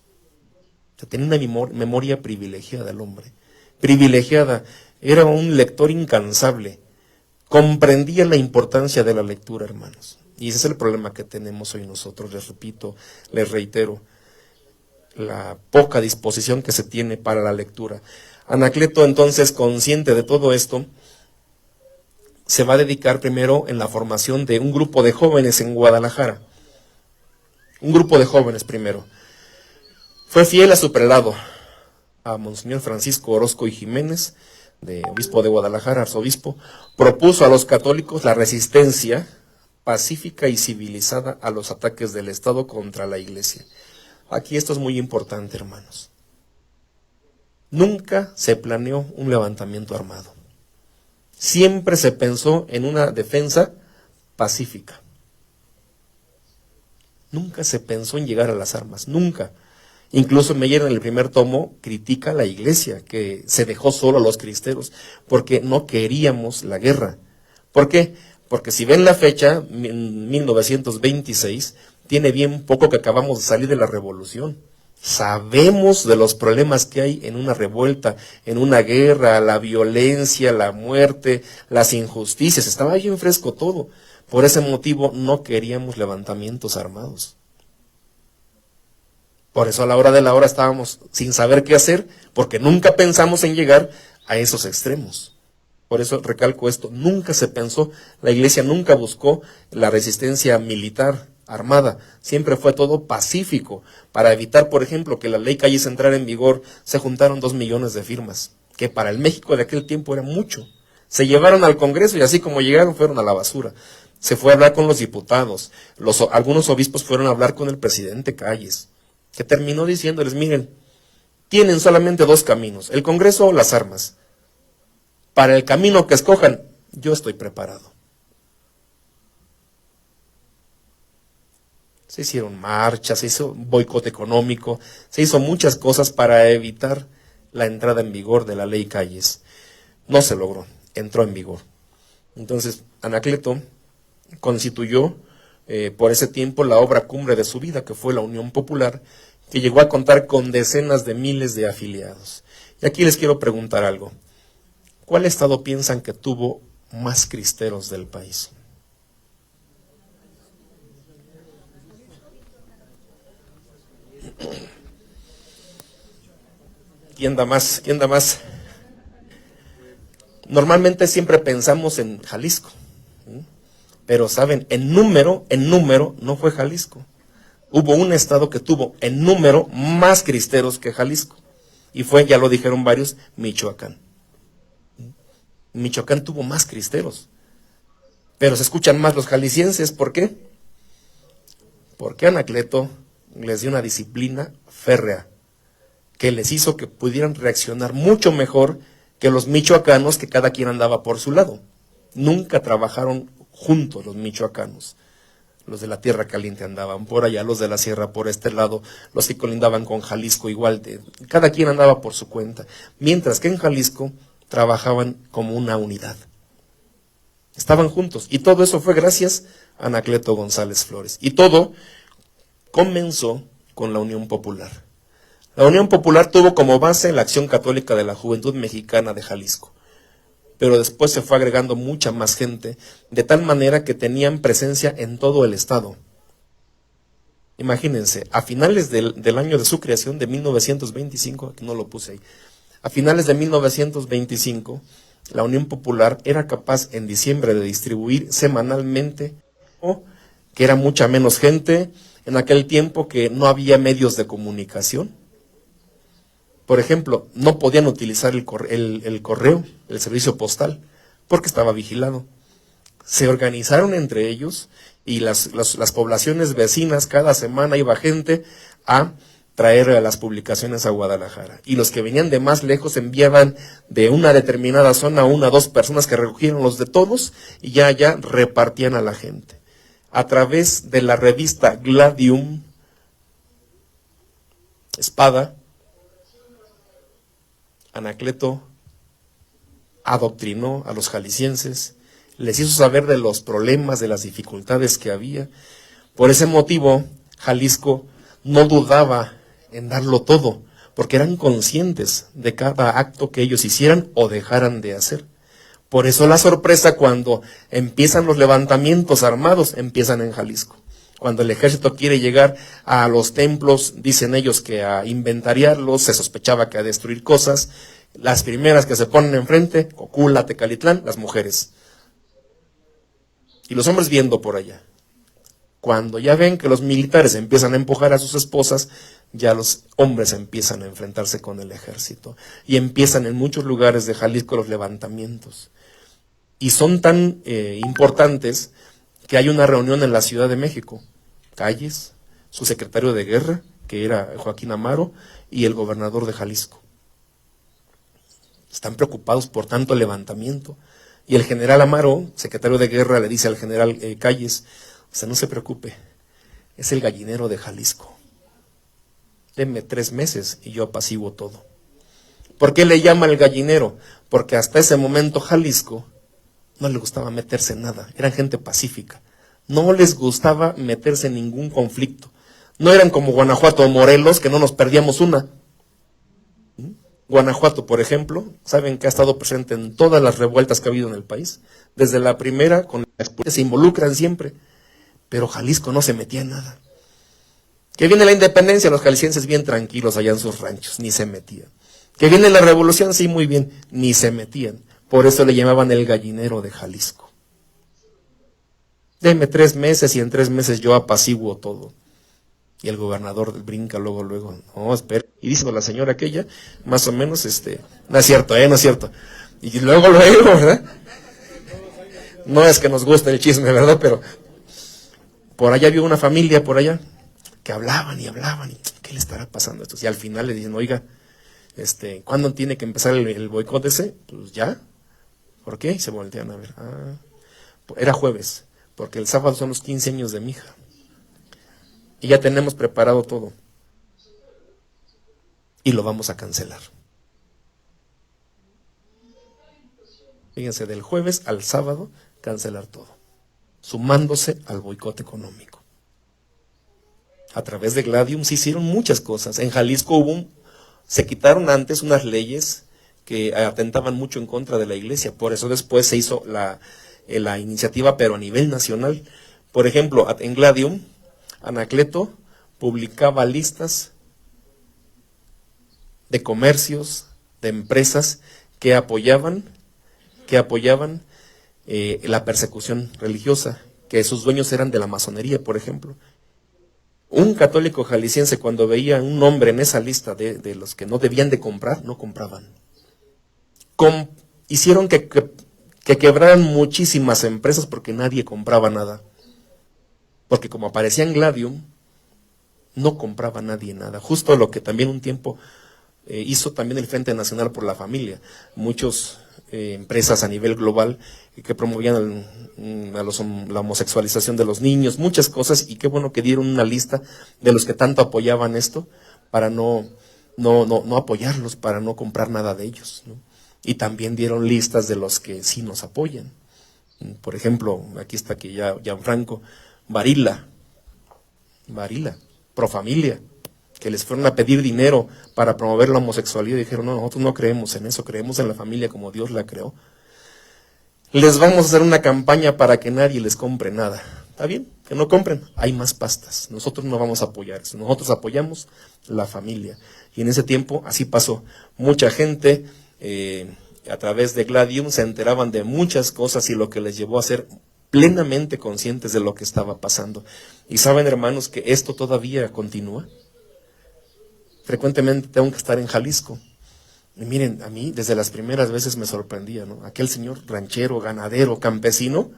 O sea, tenía una memoria privilegiada el hombre. Privilegiada. Era un lector incansable. Comprendía la importancia de la lectura, hermanos. Y ese es el problema que tenemos hoy nosotros, les repito, les reitero, la poca disposición que se tiene para la lectura. Anacleto, entonces, consciente de todo esto, se va a dedicar primero en la formación de un grupo de jóvenes en Guadalajara. Un grupo de jóvenes primero. Fue fiel a su prelado, a Monseñor Francisco Orozco y Jiménez, obispo de Guadalajara, arzobispo. Propuso a los católicos la resistencia pacífica y civilizada a los ataques del Estado contra la Iglesia. Aquí esto es muy importante, hermanos. Nunca se planeó un levantamiento armado. Siempre se pensó en una defensa pacífica. Nunca se pensó en llegar a las armas, nunca. Incluso Meyer en el primer tomo critica a la Iglesia, que se dejó solo a los cristeros, porque no queríamos la guerra. ¿Por qué? Porque si ven la fecha, 1926, tiene bien poco que acabamos de salir de la revolución. Sabemos de los problemas que hay en una revuelta, en una guerra, la violencia, la muerte, las injusticias, estaba bien fresco todo. Por ese motivo no queríamos levantamientos armados. Por eso a la hora de la hora estábamos sin saber qué hacer, porque nunca pensamos en llegar a esos extremos. Por eso recalco esto, nunca se pensó, la iglesia nunca buscó la resistencia militar, armada, siempre fue todo pacífico. Para evitar, por ejemplo, que la ley Calles entrara en vigor, se juntaron 2 millones de firmas, que para el México de aquel tiempo era mucho. Se llevaron al Congreso y así como llegaron fueron a la basura. Se fue a hablar con los diputados, algunos obispos fueron a hablar con el presidente Calles, que terminó diciéndoles, miren, tienen solamente 2 caminos, el Congreso o las armas. Para el camino que escojan, yo estoy preparado. Se hicieron marchas, se hizo boicot económico, se hizo muchas cosas para evitar la entrada en vigor de la ley Calles. No se logró, entró en vigor. Entonces, Anacleto constituyó por ese tiempo la obra cumbre de su vida, que fue la Unión Popular, que llegó a contar con decenas de miles de afiliados. Y aquí les quiero preguntar algo. ¿Cuál estado piensan que tuvo más cristeros del país? ¿Quién da más? ¿Quién da más? Normalmente siempre pensamos en Jalisco, pero saben, en número no fue Jalisco. Hubo un estado que tuvo en número más cristeros que Jalisco, y fue, ya lo dijeron varios, Michoacán. Michoacán tuvo más cristeros, pero se escuchan más los jaliscienses. ¿Por qué? Porque Anacleto les dio una disciplina férrea que les hizo que pudieran reaccionar mucho mejor que los michoacanos, que cada quien andaba por su lado. Nunca trabajaron juntos los michoacanos. Los de la Tierra Caliente andaban por allá, los de la Sierra por este lado, los que colindaban con Jalisco igual, cada quien andaba por su cuenta. Mientras que en Jalisco trabajaban como una unidad. Estaban juntos. Y todo eso fue gracias a Anacleto González Flores. Y todo comenzó con la Unión Popular. La Unión Popular tuvo como base la Acción Católica de la Juventud Mexicana de Jalisco. Pero después se fue agregando mucha más gente, de tal manera que tenían presencia en todo el estado. Imagínense, a finales del año de su creación, de 1925, aquí no lo puse ahí, a finales de 1925, la Unión Popular era capaz en diciembre de distribuir semanalmente, que era mucha menos gente, en aquel tiempo que no había medios de comunicación. Por ejemplo, no podían utilizar el correo, el servicio postal, porque estaba vigilado. Se organizaron entre ellos y las poblaciones vecinas, cada semana iba gente a traer las publicaciones a Guadalajara. Y los que venían de más lejos enviaban de una determinada zona 1 a 2 personas que recogieron los de todos y ya repartían a la gente. A través de la revista Gladium, Espada, Anacleto adoctrinó a los jaliscienses, les hizo saber de los problemas, de las dificultades que había. Por ese motivo, Jalisco no dudaba en darlo todo, porque eran conscientes de cada acto que ellos hicieran o dejaran de hacer. Por eso la sorpresa cuando empiezan los levantamientos armados, empiezan en Jalisco. Cuando el ejército quiere llegar a los templos, dicen ellos que a inventariarlos, se sospechaba que a destruir cosas. Las primeras que se ponen enfrente, Cocula, Tecalitlán, las mujeres. Y los hombres viendo por allá. Cuando ya ven que los militares empiezan a empujar a sus esposas, ya los hombres empiezan a enfrentarse con el ejército. Y empiezan en muchos lugares de Jalisco los levantamientos. Y son tan importantes que hay una reunión en la Ciudad de México. Calles, su secretario de guerra, que era Joaquín Amaro, y el gobernador de Jalisco. Están preocupados por tanto levantamiento. Y el general Amaro, secretario de guerra, le dice al general Calles, no se preocupe, es el gallinero de Jalisco. Denme 3 meses y yo apaciguo todo. ¿Por qué le llama el gallinero? Porque hasta ese momento Jalisco no le gustaba meterse en nada, eran gente pacífica, no les gustaba meterse en ningún conflicto. No eran como Guanajuato o Morelos, que no nos perdíamos una. Guanajuato, por ejemplo, saben que ha estado presente en todas las revueltas que ha habido en el país, desde la primera, con la expulsión, se involucran siempre, pero Jalisco no se metía en nada. Que viene la independencia, los jaliscienses bien tranquilos allá en sus ranchos, ni se metían. Que viene la revolución, sí, muy bien, ni se metían. Por eso le llamaban el gallinero de Jalisco. Deme 3 meses y en 3 meses yo apaciguo todo. Y el gobernador brinca luego, no, espera. Y dice la señora aquella, más o menos, no es cierto, no es cierto. Y luego, ¿verdad? No es que nos guste el chisme, ¿verdad? Pero por allá vio una familia, por allá, que hablaban, y ¿qué le estará pasando a estos? Y al final le dicen, oiga, ¿cuándo tiene que empezar el boicot ese? Pues ya. ¿Por qué? Y se voltean a ver. Era jueves, porque el sábado son los 15 años de mi hija. Y ya tenemos preparado todo. Y lo vamos a cancelar. Fíjense, del jueves al sábado, cancelar todo. Sumándose al boicot económico. A través de Gladium se hicieron muchas cosas. En Jalisco se quitaron antes unas leyes que atentaban mucho en contra de la iglesia. Por eso después se hizo la iniciativa, pero a nivel nacional. Por ejemplo, en Gladium, Anacleto publicaba listas de comercios, de empresas que apoyaban la persecución religiosa, que sus dueños eran de la masonería, por ejemplo. Un católico jalisciense, cuando veía un nombre en esa lista de los que no debían de comprar, no compraban. Hicieron que quebraran muchísimas empresas porque nadie compraba nada. Porque como aparecía en Gladium, no compraba nadie nada. Justo lo que también un tiempo hizo también el Frente Nacional por la Familia. Muchas empresas a nivel global que promovían la homosexualización de los niños, muchas cosas, y qué bueno que dieron una lista de los que tanto apoyaban esto para no apoyarlos, para no comprar nada de ellos, ¿no? Y también dieron listas de los que sí nos apoyan. Por ejemplo, aquí está que ya Gianfranco Barilla, Pro Familia, que les fueron a pedir dinero para promover la homosexualidad y dijeron, no, nosotros no creemos en eso, creemos en la familia como Dios la creó. Les vamos a hacer una campaña para que nadie les compre nada. ¿Está bien? Que no compren. Hay más pastas. Nosotros no vamos a apoyar eso. Nosotros apoyamos la familia. Y en ese tiempo así pasó. Mucha gente a través de Gladium se enteraban de muchas cosas y lo que les llevó a ser plenamente conscientes de lo que estaba pasando. Y saben, hermanos, que esto todavía continúa. Frecuentemente tengo que estar en Jalisco. Y miren, a mí desde las primeras veces me sorprendía, ¿no? Aquel señor ranchero, ganadero, campesino,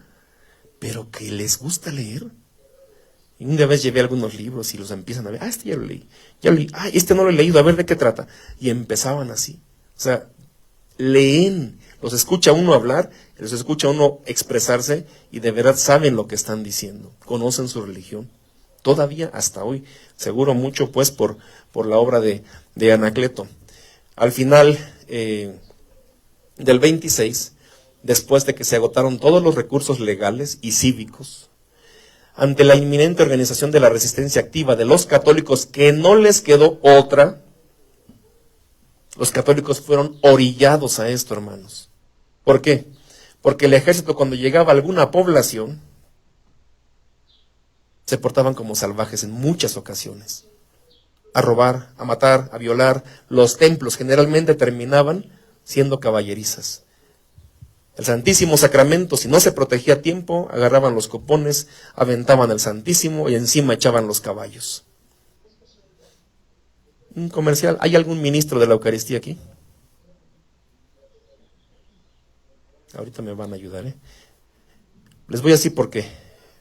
pero que les gusta leer. Y una vez llevé algunos libros y los empiezan a ver, este ya lo leí, este no lo he leído, a ver de qué trata. Y empezaban así. O sea, leen, los escucha uno hablar, los escucha uno expresarse y de verdad saben lo que están diciendo, conocen su religión. Todavía hasta hoy, seguro mucho pues por la obra de Anacleto. Al final del 26, después de que se agotaron todos los recursos legales y cívicos, ante la inminente organización de la resistencia activa de los católicos, que no les quedó otra, los católicos fueron orillados a esto, hermanos. ¿Por qué? Porque el ejército, cuando llegaba a alguna población, se portaban como salvajes en muchas ocasiones. A robar, a matar, a violar. Los templos generalmente terminaban siendo caballerizas. El Santísimo Sacramento, si no se protegía a tiempo, agarraban los copones, aventaban el Santísimo y encima echaban los caballos. Un comercial. ¿Hay algún ministro de la Eucaristía aquí? Ahorita me van a ayudar, Les voy a decir por qué.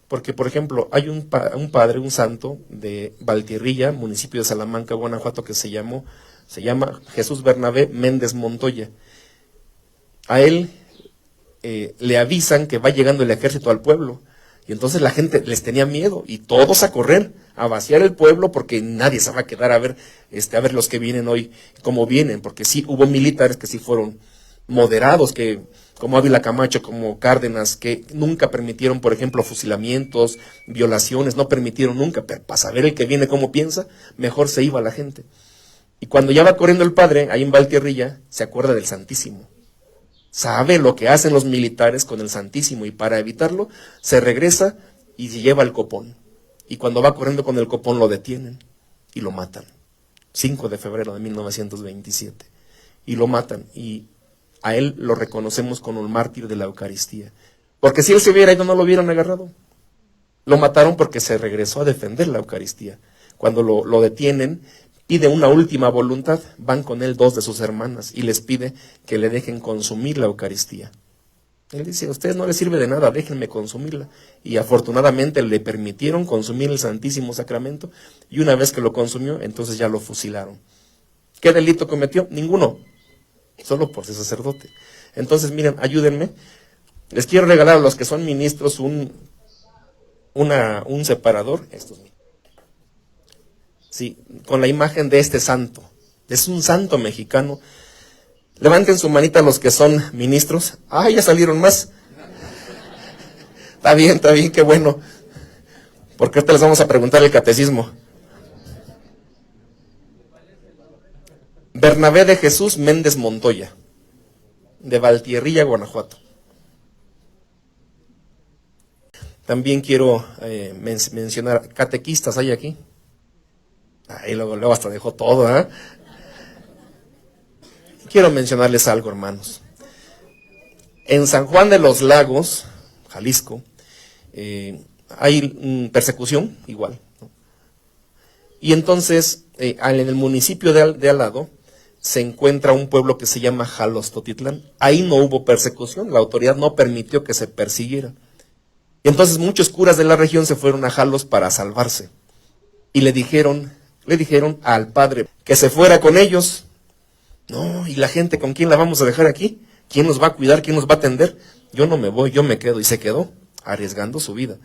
Porque, por ejemplo, hay un padre, un santo de Valtierrilla, municipio de Salamanca, Guanajuato, que se llama Jesús Bernabé Méndez Montoya. A él le avisan que va llegando el ejército al pueblo. Y entonces la gente les tenía miedo y todos a correr, a vaciar el pueblo porque nadie se va a quedar a ver los que vienen hoy, cómo vienen. Porque sí hubo militares que sí fueron moderados, que como Ávila Camacho, como Cárdenas, que nunca permitieron, por ejemplo, fusilamientos, violaciones, no permitieron nunca, pero para saber el que viene cómo piensa, mejor se iba la gente. Y cuando ya va corriendo el padre, ahí en Valtierrilla, se acuerda del Santísimo. Sabe lo que hacen los militares con el Santísimo y para evitarlo, se regresa y se lleva el copón. Y cuando va corriendo con el copón lo detienen y lo matan. 5 de febrero de 1927. Y lo matan. Y a él lo reconocemos como el mártir de la Eucaristía. Porque si él se hubiera ido no lo hubieran agarrado. Lo mataron porque se regresó a defender la Eucaristía. Cuando lo detienen, pide una última voluntad. Van con él 2 de sus hermanas y les pide que le dejen consumir la Eucaristía. Él dice, a ustedes no les sirve de nada, déjenme consumirla. Y afortunadamente le permitieron consumir el Santísimo Sacramento, y una vez que lo consumió, entonces ya lo fusilaron. ¿Qué delito cometió? Ninguno, solo por ser sacerdote. Entonces, miren, ayúdenme. Les quiero regalar a los que son ministros un separador. Estos, sí, con la imagen de este santo. Es un santo mexicano. Levanten su manita los que son ministros. ¡Ah, ya salieron más! Está bien, qué bueno. Porque ahorita les vamos a preguntar el catecismo. Bernabé de Jesús Méndez Montoya, de Valtierrilla, Guanajuato. También quiero mencionar catequistas, ¿hay aquí? Ahí luego hasta dejó todo, ¿eh? Quiero mencionarles algo, hermanos. En San Juan de los Lagos, Jalisco, hay persecución igual, ¿no? Y entonces, en el municipio de al lado, se encuentra un pueblo que se llama Jalostotitlán. Ahí no hubo persecución, la autoridad no permitió que se persiguiera. Y entonces muchos curas de la región se fueron a Jalos para salvarse. Y le dijeron al padre que se fuera con ellos. No, ¿y la gente con quién la vamos a dejar aquí? ¿Quién nos va a cuidar? ¿Quién nos va a atender? Yo no me voy, yo me quedo. Y se quedó, arriesgando su vida.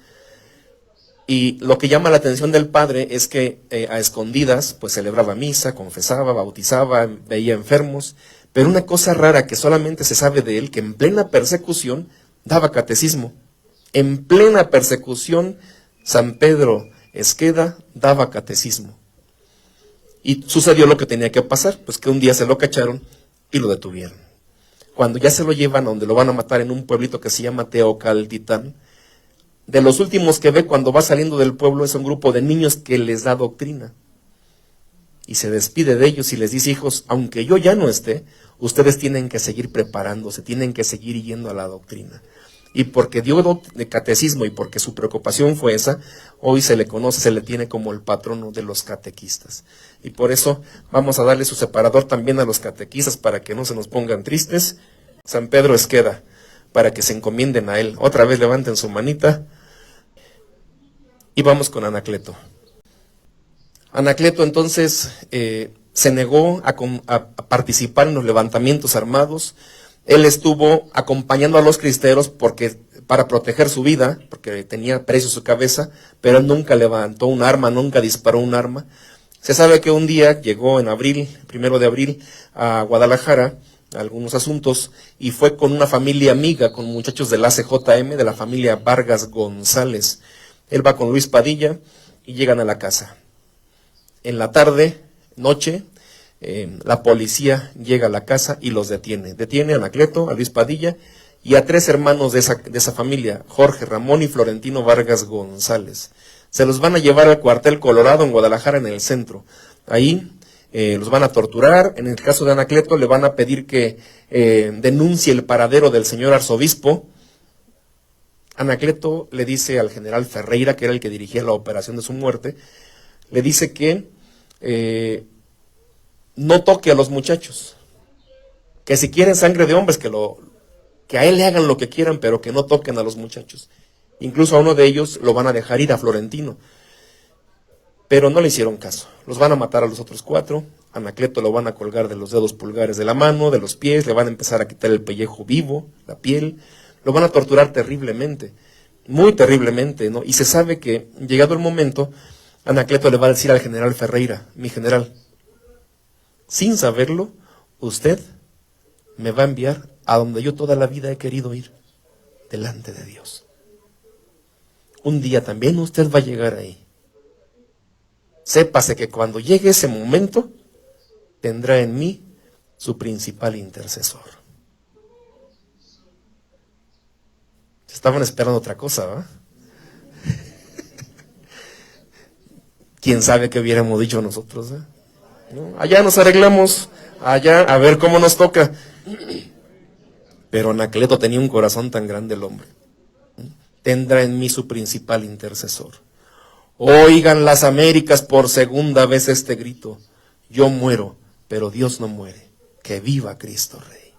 Y lo que llama la atención del padre es que a escondidas, pues celebraba misa, confesaba, bautizaba, veía enfermos. Pero una cosa rara que solamente se sabe de él, que en plena persecución daba catecismo. En plena persecución, San Pedro Esqueda daba catecismo. Y sucedió lo que tenía que pasar, pues que un día se lo cacharon y lo detuvieron. Cuando ya se lo llevan a donde lo van a matar en un pueblito que se llama Teocaltitán, de los últimos que ve cuando va saliendo del pueblo es un grupo de niños que les da doctrina. Y se despide de ellos y les dice, hijos, aunque yo ya no esté, ustedes tienen que seguir preparándose, tienen que seguir yendo a la doctrina. Y porque dio de catecismo y porque su preocupación fue esa, hoy se le conoce, se le tiene como el patrono de los catequistas. Y por eso vamos a darle su separador también a los catequistas para que no se nos pongan tristes. San Pedro Esqueda, para que se encomienden a él. Otra vez levanten su manita. Y vamos con Anacleto. Anacleto entonces se negó a participar en los levantamientos armados. Él estuvo acompañando a los cristeros para proteger su vida, porque tenía precio su cabeza, pero él nunca levantó un arma, nunca disparó un arma. Se sabe que un día llegó en abril, 1 de abril, a Guadalajara, a algunos asuntos, y fue con una familia amiga, con muchachos del ACJM, de la familia Vargas González. Él va con Luis Padilla y llegan a la casa. En la tarde, noche, la policía llega a la casa y los detiene. Detiene a Anacleto, a Luis Padilla y a 3 hermanos de esa familia, Jorge, Ramón y Florentino Vargas González. Se los van a llevar al cuartel Colorado en Guadalajara, en el centro. Ahí los van a torturar. En el caso de Anacleto le van a pedir que denuncie el paradero del señor arzobispo. Anacleto le dice al general Ferreira, que era el que dirigía la operación de su muerte, le dice que no toque a los muchachos, que si quieren sangre de hombres, que a él le hagan lo que quieran, pero que no toquen a los muchachos. Incluso a uno de ellos lo van a dejar ir, a Florentino, pero no le hicieron caso. Los van a matar a los otros 4, Anacleto lo van a colgar de los dedos pulgares de la mano, de los pies, le van a empezar a quitar el pellejo vivo, la piel, lo van a torturar terriblemente, muy terriblemente, ¿no? Y se sabe que, llegado el momento, Anacleto le va a decir al general Ferreira, mi general, sin saberlo, usted me va a enviar a donde yo toda la vida he querido ir, delante de Dios. Un día también usted va a llegar ahí. Sépase que cuando llegue ese momento, tendrá en mí su principal intercesor. Estaban esperando otra cosa, ¿va? ¿Quién sabe qué hubiéramos dicho nosotros? ¿No? Allá nos arreglamos, allá a ver cómo nos toca. Pero Anacleto tenía un corazón tan grande el hombre. Tendrá en mí su principal intercesor. Oigan las Américas por segunda vez este grito. Yo muero, pero Dios no muere. Que viva Cristo Rey.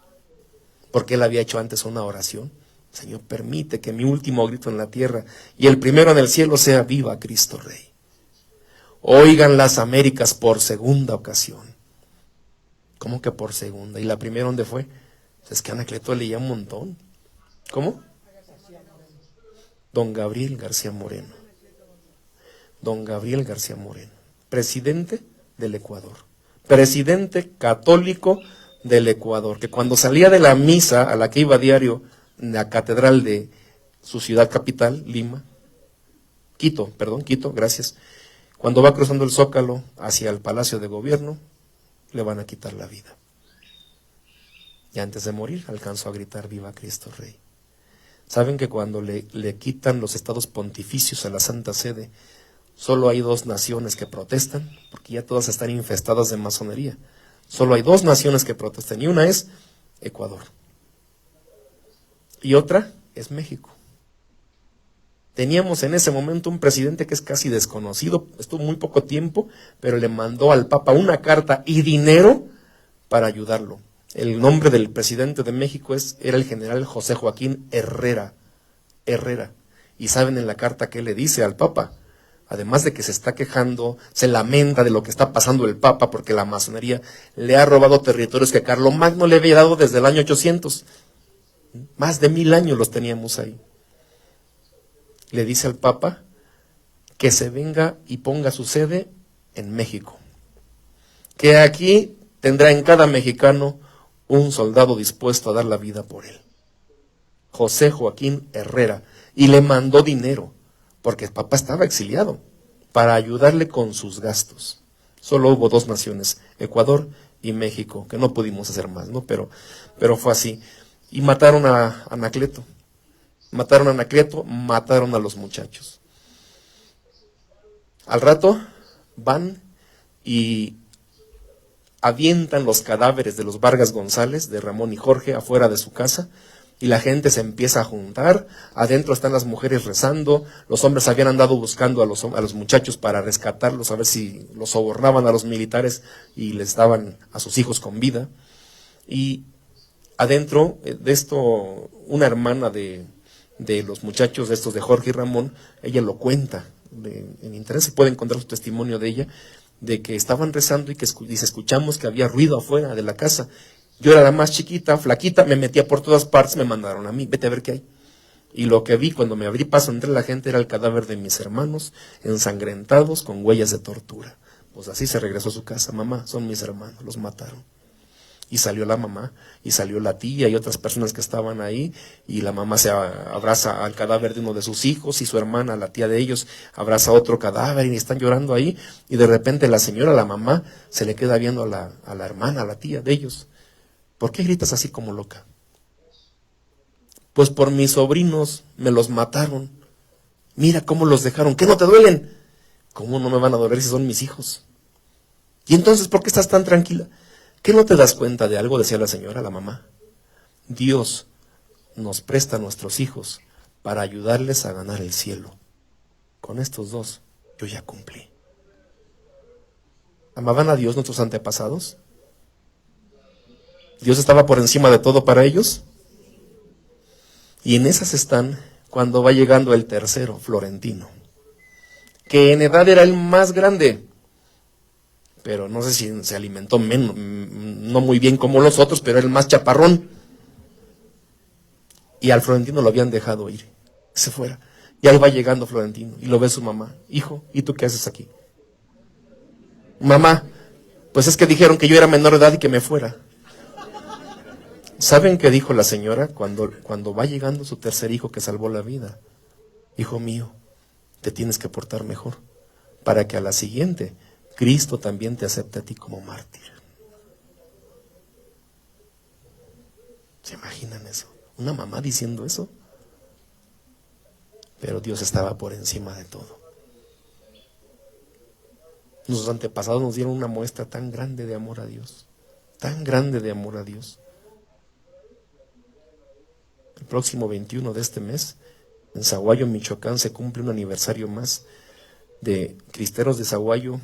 Porque él había hecho antes una oración. Señor, permite que mi último grito en la tierra y el primero en el cielo sea viva Cristo Rey. Oigan las Américas por segunda ocasión. ¿Cómo que por segunda? ¿Y la primera dónde fue? Es que Anacleto leía un montón. ¿Cómo? Don Gabriel García Moreno. Don Gabriel García Moreno, presidente del Ecuador, presidente católico del Ecuador, que cuando salía de la misa a la que iba diario en la catedral de su ciudad capital, Quito, gracias, cuando va cruzando el Zócalo hacia el Palacio de Gobierno, le van a quitar la vida. Y antes de morir alcanzó a gritar viva Cristo Rey. ¿Saben que cuando le quitan los estados pontificios a la Santa Sede, solo hay 2 naciones que protestan? Porque ya todas están infestadas de masonería. Solo hay 2 naciones que protestan, y una es Ecuador. Y otra es México. Teníamos en ese momento un presidente que es casi desconocido, estuvo muy poco tiempo, pero le mandó al Papa una carta y dinero para ayudarlo. El nombre del presidente de México era el general José Joaquín Herrera. Y saben en la carta que le dice al Papa, además de que se está quejando, se lamenta de lo que está pasando el Papa, porque la masonería le ha robado territorios que Carlomagno le había dado desde el año 800. Más de 1000 años los teníamos ahí. Le dice al Papa que se venga y ponga su sede en México. Que aquí tendrá en cada mexicano un soldado dispuesto a dar la vida por él. José Joaquín Herrera. Y le mandó dinero, porque el Papa estaba exiliado, para ayudarle con sus gastos. Solo hubo 2 naciones, Ecuador y México, que no pudimos hacer más, ¿no? Pero fue así. Y mataron a Anacleto. Mataron a los muchachos. Al rato van y avientan los cadáveres de los Vargas González, de Ramón y Jorge, afuera de su casa, y la gente se empieza a juntar. Adentro están las mujeres rezando, los hombres habían andado buscando a los muchachos para rescatarlos, a ver si los sobornaban a los militares y les daban a sus hijos con vida. Y adentro de esto, una hermana de los muchachos de estos, de Jorge y Ramón, ella lo cuenta, en internet se puede encontrar su testimonio de ella, de que estaban rezando y que dice, escuchamos que había ruido afuera de la casa. Yo era la más chiquita, flaquita, me metía por todas partes, me mandaron a mí, vete a ver qué hay. Y lo que vi cuando me abrí paso entre la gente era el cadáver de mis hermanos, ensangrentados con huellas de tortura. Pues así se regresó a su casa. Mamá, son mis hermanos, los mataron. Y salió la mamá, y salió la tía y otras personas que estaban ahí, y la mamá se abraza al cadáver de uno de sus hijos, y su hermana, la tía de ellos, abraza otro cadáver, y están llorando ahí, y de repente la señora, la mamá, se le queda viendo a la hermana, a la tía de ellos. ¿Por qué gritas así como loca? Pues por mis sobrinos, me los mataron. Mira cómo los dejaron, ¿qué no te duelen? ¿Cómo no me van a doler si son mis hijos? ¿Y entonces por qué estás tan tranquila? ¿Qué no te das cuenta de algo? Decía la señora, la mamá. Dios nos presta a nuestros hijos para ayudarles a ganar el cielo. Con estos 2, yo ya cumplí. ¿Amaban a Dios nuestros antepasados? ¿Dios estaba por encima de todo para ellos? Y en esas están cuando va llegando el tercero, Florentino, que en edad era el más grande, pero no sé si se alimentó menos, no muy bien como los otros, pero era el más chaparrón. Y al Florentino lo habían dejado ir, que se fuera. Y ahí va llegando Florentino, y lo ve su mamá. Hijo, ¿y tú qué haces aquí? Mamá, pues es que dijeron que yo era menor de edad y que me fuera. ¿Saben qué dijo la señora cuando va llegando su tercer hijo que salvó la vida? Hijo mío, te tienes que portar mejor, para que a la siguiente Cristo también te acepte a ti como mártir. ¿Se imaginan eso? ¿Una mamá diciendo eso? Pero Dios estaba por encima de todo. Nuestros antepasados nos dieron una muestra tan grande de amor a Dios, tan grande de amor a Dios. El próximo 21 de este mes, en Zaguayo, Michoacán, se cumple un aniversario más de cristeros de Zaguayo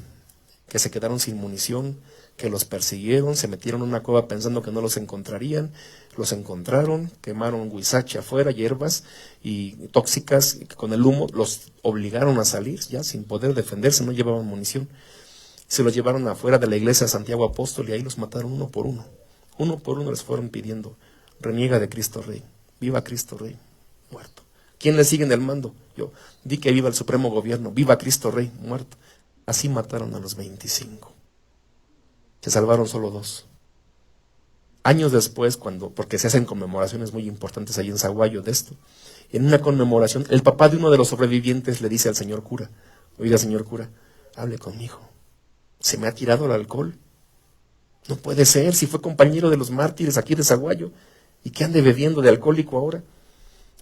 que se quedaron sin munición, que los persiguieron, se metieron en una cueva pensando que no los encontrarían, los encontraron, quemaron huizache afuera, hierbas y tóxicas, y con el humo los obligaron a salir ya sin poder defenderse, no llevaban munición. Se los llevaron afuera de la iglesia de Santiago Apóstol y ahí los mataron uno por uno. Uno por uno les fueron pidiendo: reniega de Cristo Rey, viva Cristo Rey, muerto. ¿Quién le sigue en el mando? Yo. Di que viva el Supremo Gobierno, viva Cristo Rey, muerto. Así mataron a los 25. Se salvaron solo 2. Años después, porque se hacen conmemoraciones muy importantes ahí en Zaguayo de esto, en una conmemoración, el papá de uno de los sobrevivientes le dice al señor cura: oiga, señor cura, hable conmigo. Se me ha tirado el alcohol. No puede ser, si fue compañero de los mártires aquí de Zaguayo, y que ande bebiendo de alcohólico ahora.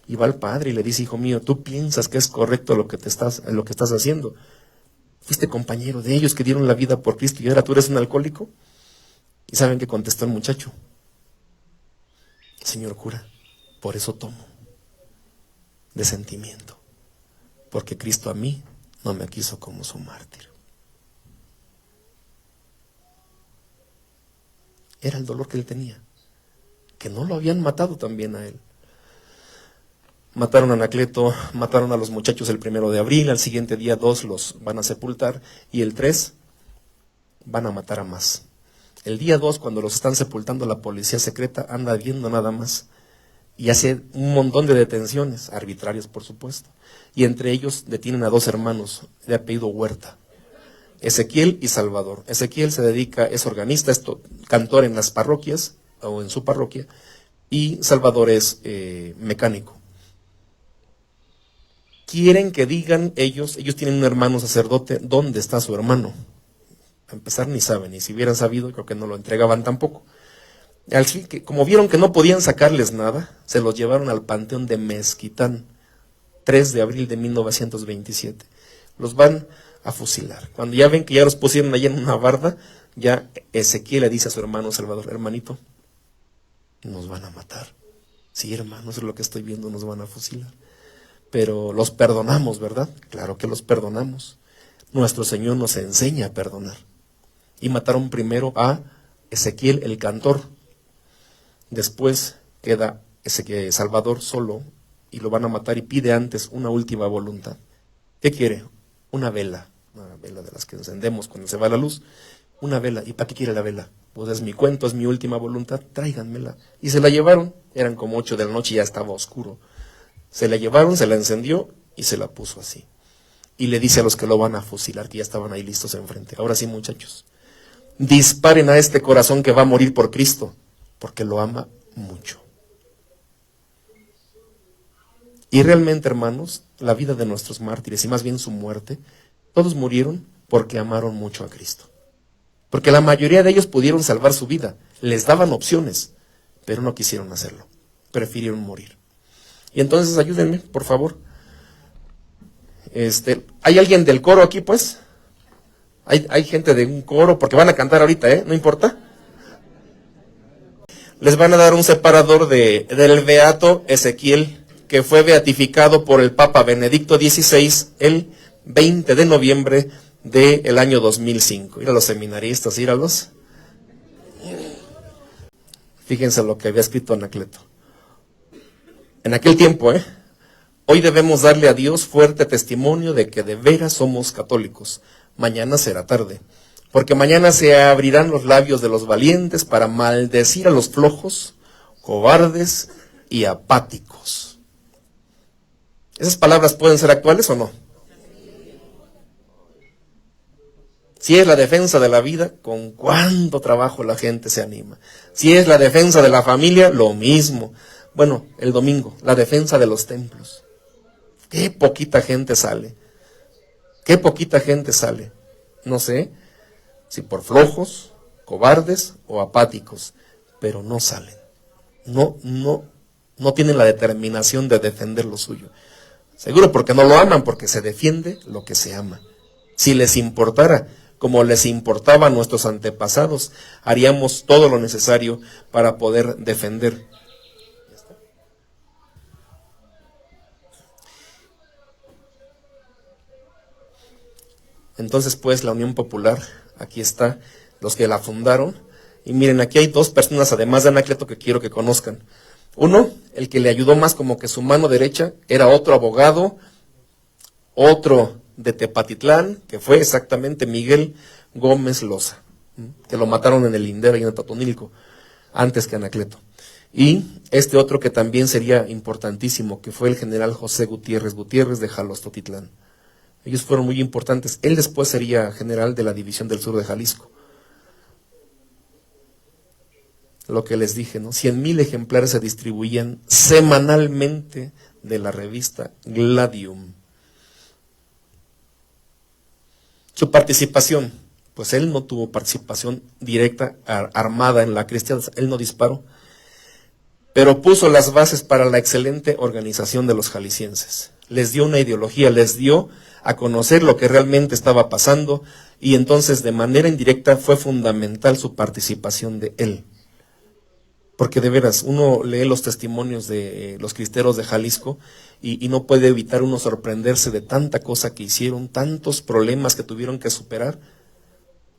Y va al padre y le dice: hijo mío, ¿tú piensas que es correcto lo que estás haciendo? Fuiste compañero de ellos que dieron la vida por Cristo y ahora tú eres un alcohólico. ¿Y saben qué contestó el muchacho? Señor cura, por eso tomo, de sentimiento, porque Cristo a mí no me quiso como su mártir. Era el dolor que él tenía, que no lo habían matado también a él. Mataron a Anacleto, mataron a los muchachos el 1 de abril, al siguiente día 2 los van a sepultar y el 3 van a matar a más. El día 2, cuando los están sepultando, la policía secreta anda viendo nada más y hace un montón de detenciones, arbitrarias por supuesto, y entre ellos detienen a 2 hermanos de apellido Huerta, Ezequiel y Salvador. Ezequiel es organista, es cantor en las parroquias o en su parroquia, y Salvador es mecánico. Quieren que digan ellos tienen un hermano sacerdote, ¿dónde está su hermano? A empezar ni saben, y si hubieran sabido creo que no lo entregaban tampoco. Al fin, como vieron que no podían sacarles nada, se los llevaron al panteón de Mezquitán, 3 de abril de 1927. Los van a fusilar. Cuando ya ven que ya los pusieron allí en una barda, ya Ezequiel le dice a su hermano Salvador: hermanito, nos van a matar. Sí, hermano, eso es lo que estoy viendo, nos van a fusilar. Pero los perdonamos, ¿verdad? Claro que los perdonamos. Nuestro Señor nos enseña a perdonar. Y mataron primero a Ezequiel, el cantor. Después queda Salvador solo y lo van a matar y pide antes una última voluntad. ¿Qué quiere? Una vela de las que encendemos cuando se va la luz. Una vela. ¿Y para qué quiere la vela? Pues es mi cuento, es mi última voluntad, tráiganmela. Y se la llevaron, eran como 8 de la noche y ya estaba oscuro. Se la llevaron, se la encendió y se la puso así. Y le dice a los que lo van a fusilar, que ya estaban ahí listos enfrente: ahora sí, muchachos, disparen a este corazón que va a morir por Cristo, porque lo ama mucho. Y realmente, hermanos, la vida de nuestros mártires, y más bien su muerte, todos murieron porque amaron mucho a Cristo. Porque la mayoría de ellos pudieron salvar su vida, les daban opciones, pero no quisieron hacerlo, prefirieron morir. Y entonces ayúdenme, por favor. ¿Hay alguien del coro aquí, pues? ¿Hay gente de un coro? Porque van a cantar ahorita, ¿no importa? Les van a dar un separador del beato Ezequiel, que fue beatificado por el Papa Benedicto XVI el 20 de noviembre del año 2005. Ir a los seminaristas, íralos. Fíjense lo que había escrito Anacleto. En aquel tiempo, hoy debemos darle a Dios fuerte testimonio de que de veras somos católicos. Mañana será tarde, porque mañana se abrirán los labios de los valientes para maldecir a los flojos, cobardes y apáticos. ¿Esas palabras pueden ser actuales o no? Si es la defensa de la vida, con cuánto trabajo la gente se anima. Si es la defensa de la familia, lo mismo. Bueno, el domingo, la defensa de los templos. Qué poquita gente sale. Qué poquita gente sale. No sé si por flojos, cobardes o apáticos, pero no salen. No tienen la determinación de defender lo suyo. Seguro porque no lo aman, porque se defiende lo que se ama. Si les importara, como les importaba a nuestros antepasados, haríamos todo lo necesario para poder defender. Entonces, pues, la Unión Popular, aquí está, los que la fundaron. Y miren, aquí hay dos personas, además de Anacleto, que quiero que conozcan. Uno, el que le ayudó más como que su mano derecha, era otro abogado, otro de Tepatitlán, que fue exactamente Miguel Gómez Loza, que lo mataron en el Lindero y en el Totonilco, antes que Anacleto. Y este otro que también sería importantísimo, que fue el general José Gutiérrez de Jalostotitlán. Ellos fueron muy importantes. Él después sería general de la División del Sur de Jalisco. Lo que les dije, ¿no? 100,000 ejemplares se distribuían semanalmente de la revista Gladium. Su participación, pues él no tuvo participación directa armada en la cristiandad, él no disparó, pero puso las bases para la excelente organización de los jaliscienses. Les dio una ideología, les dio a conocer lo que realmente estaba pasando, y entonces de manera indirecta fue fundamental su participación de él. Porque de veras, uno lee los testimonios de los cristeros de Jalisco y no puede evitar uno sorprenderse de tanta cosa que hicieron, tantos problemas que tuvieron que superar.